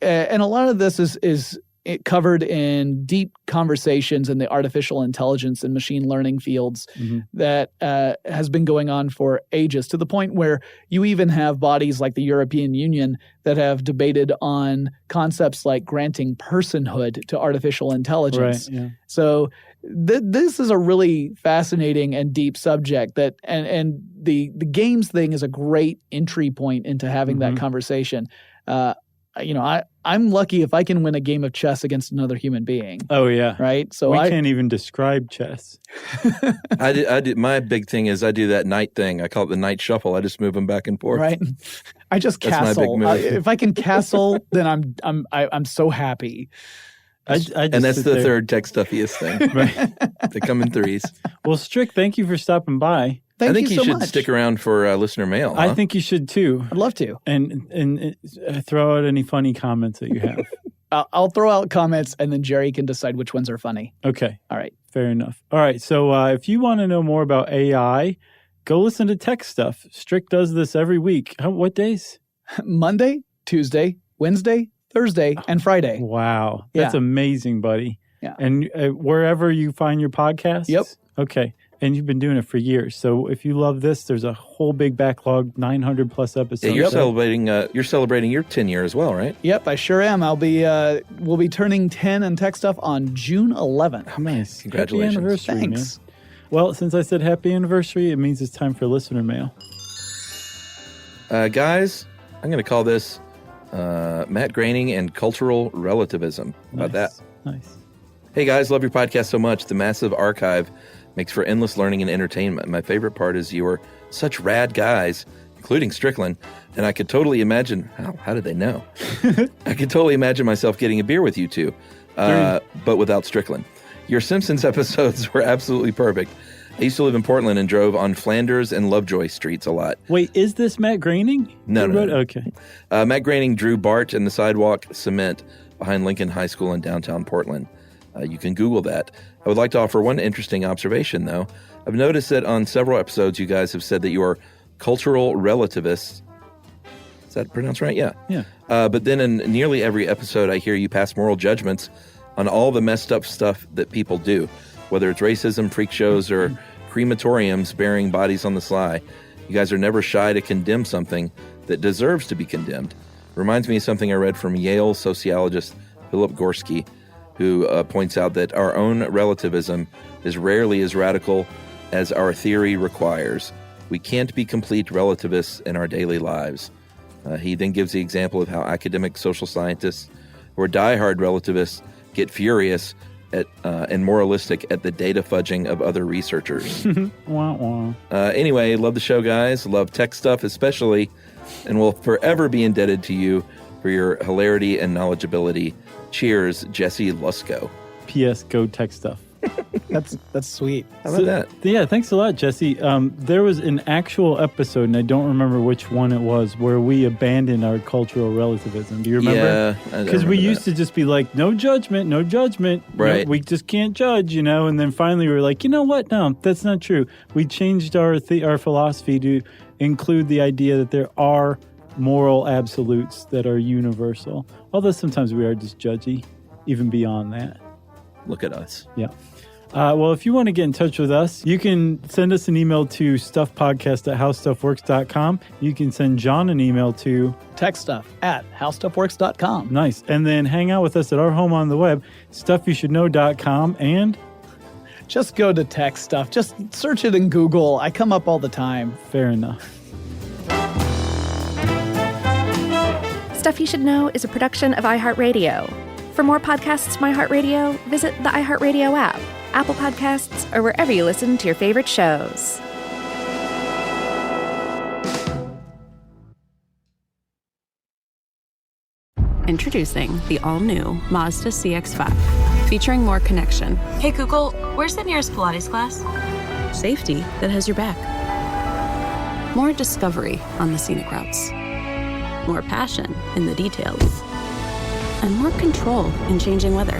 and a lot of this is covered in deep conversations in the artificial intelligence and machine learning fields that has been going on for ages, to the point where you even have bodies like the European Union that have debated on concepts like granting personhood to artificial intelligence. Right, yeah. So this is a really fascinating and deep subject that, and the games thing is a great entry point into having that conversation. I'm lucky if I can win a game of chess against another human being. Oh yeah, right. So we can't even describe chess. I do. My big thing is I do that night thing. I call it the night shuffle. I just move them back and forth. Right. I just castle. That's my big move. If I can castle, then I'm so happy. And that's the third tech stuffiest thing. Right. They come in threes. Well, Strick, thank you for stopping by. I think you you so should much. stick around for listener mail. Huh? I think you should too. I'd love to. And throw out any funny comments that you have. I'll throw out comments and then Jerry can decide which ones are funny. Okay. All right. Fair enough. All right. So if you want to know more about AI, go listen to Tech Stuff. Strick does this every week. What days? Monday, Tuesday, Wednesday, Thursday, and Friday. Wow. That's amazing, buddy. Yeah. And wherever you find your podcasts? Yep. Okay. And you've been doing it for years. So if you love this, there's a whole big backlog, 900 plus episodes. Yeah, you're celebrating your 10 year as well, right? Yep, I sure am. We'll be turning 10 in Tech Stuff on June 11th. Oh, nice. Congratulations. Happy anniversary, Thanks. man. Well, since I said happy anniversary, it means it's time for listener mail. Guys, I'm going to call this Matt Groening and cultural relativism. How about that? Nice. Hey guys, love your podcast so much. The massive archive makes for endless learning and entertainment. My favorite part is you're such rad guys, including Strickland, and I could totally imagine, how did they know? I could totally imagine myself getting a beer with you two, but without Strickland. Your Simpsons episodes were absolutely perfect. I used to live in Portland and drove on Flanders and Lovejoy streets a lot. Wait, is this Matt Groening? No. Okay. Matt Groening drew Bart and the sidewalk cement behind Lincoln High School in downtown Portland. You can Google that. I would like to offer one interesting observation, though. I've noticed that on several episodes, you guys have said that you are cultural relativists. Is that pronounced right? Yeah. But then in nearly every episode, I hear you pass moral judgments on all the messed up stuff that people do, whether it's racism, freak shows, or crematoriums burying bodies on the sly. You guys are never shy to condemn something that deserves to be condemned. Reminds me of something I read from Yale sociologist Philip Gorski, who points out that our own relativism is rarely as radical as our theory requires. We can't be complete relativists in our daily lives. He then gives the example of how academic social scientists who are diehard relativists get furious at and moralistic at the data fudging of other researchers. Wah, wah. Anyway, love the show, guys. Love tech stuff especially, and will forever be indebted to you for your hilarity and knowledgeability. Cheers, Jesse Lusko. P.S. Go tech stuff. That's sweet. How about that? Yeah, thanks a lot, Jesse. There was an actual episode, and I don't remember which one it was, where we abandoned our cultural relativism. Do you remember? Yeah. Because we used to just be like, no judgment. Right. We just can't judge, And then finally we were like, you know what? No, that's not true. We changed our philosophy to include the idea that there are moral absolutes that are universal. Although sometimes we are just judgy, even beyond that. Look at us. Yeah. Well, if you want to get in touch with us, you can send us an email to stuffpodcast@howstuffworks.com. You can send John an email to techstuff@howstuffworks.com. Nice. And then hang out with us at our home on the web, stuffyoushouldknow.com. And just go to Tech Stuff. Just search it in Google. I come up all the time. Fair enough. Stuff You Should Know is a production of iHeartRadio. For more podcasts from iHeartRadio, visit the iHeartRadio app, Apple Podcasts, or wherever you listen to your favorite shows. Introducing the all-new Mazda CX-5, featuring more connection. Hey Google, where's the nearest Pilates class? Safety that has your back. More discovery on the scenic routes. More passion in the details. And more control in changing weather.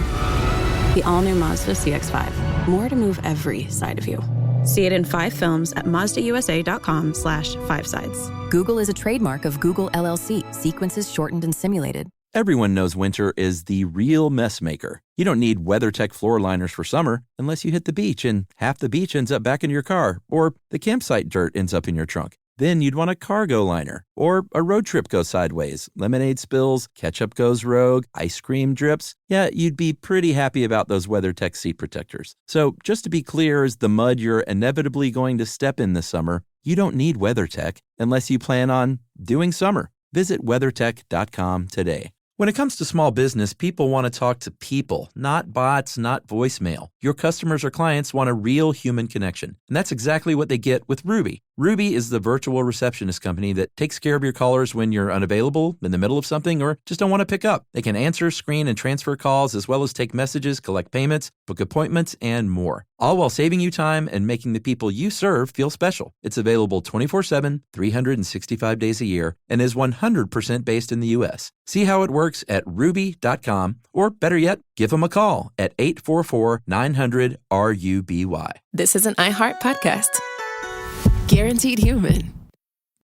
The all-new Mazda CX-5. More to move every side of you. See it in 5 films at MazdaUSA.com/5sides. Google is a trademark of Google LLC. Sequences shortened and simulated. Everyone knows winter is the real mess maker. You don't need WeatherTech floor liners for summer unless you hit the beach and half the beach ends up back in your car, or the campsite dirt ends up in your trunk. Then you'd want a cargo liner, or a road trip goes sideways, lemonade spills, ketchup goes rogue, ice cream drips. Yeah, you'd be pretty happy about those WeatherTech seat protectors. So just to be clear, as the mud you're inevitably going to step in this summer, you don't need WeatherTech unless you plan on doing summer. Visit WeatherTech.com today. When it comes to small business, people want to talk to people, not bots, not voicemail. Your customers or clients want a real human connection. And that's exactly what they get with Ruby. Ruby is the virtual receptionist company that takes care of your callers when you're unavailable, in the middle of something, or just don't want to pick up. They can answer, screen, and transfer calls, as well as take messages, collect payments, book appointments, and more. All while saving you time and making the people you serve feel special. It's available 24/7, 365 days a year, and is 100% based in the U.S. See how it works at ruby.com, or better yet, give them a call at 844-900-RUBY. This is an iHeart podcast. Guaranteed human.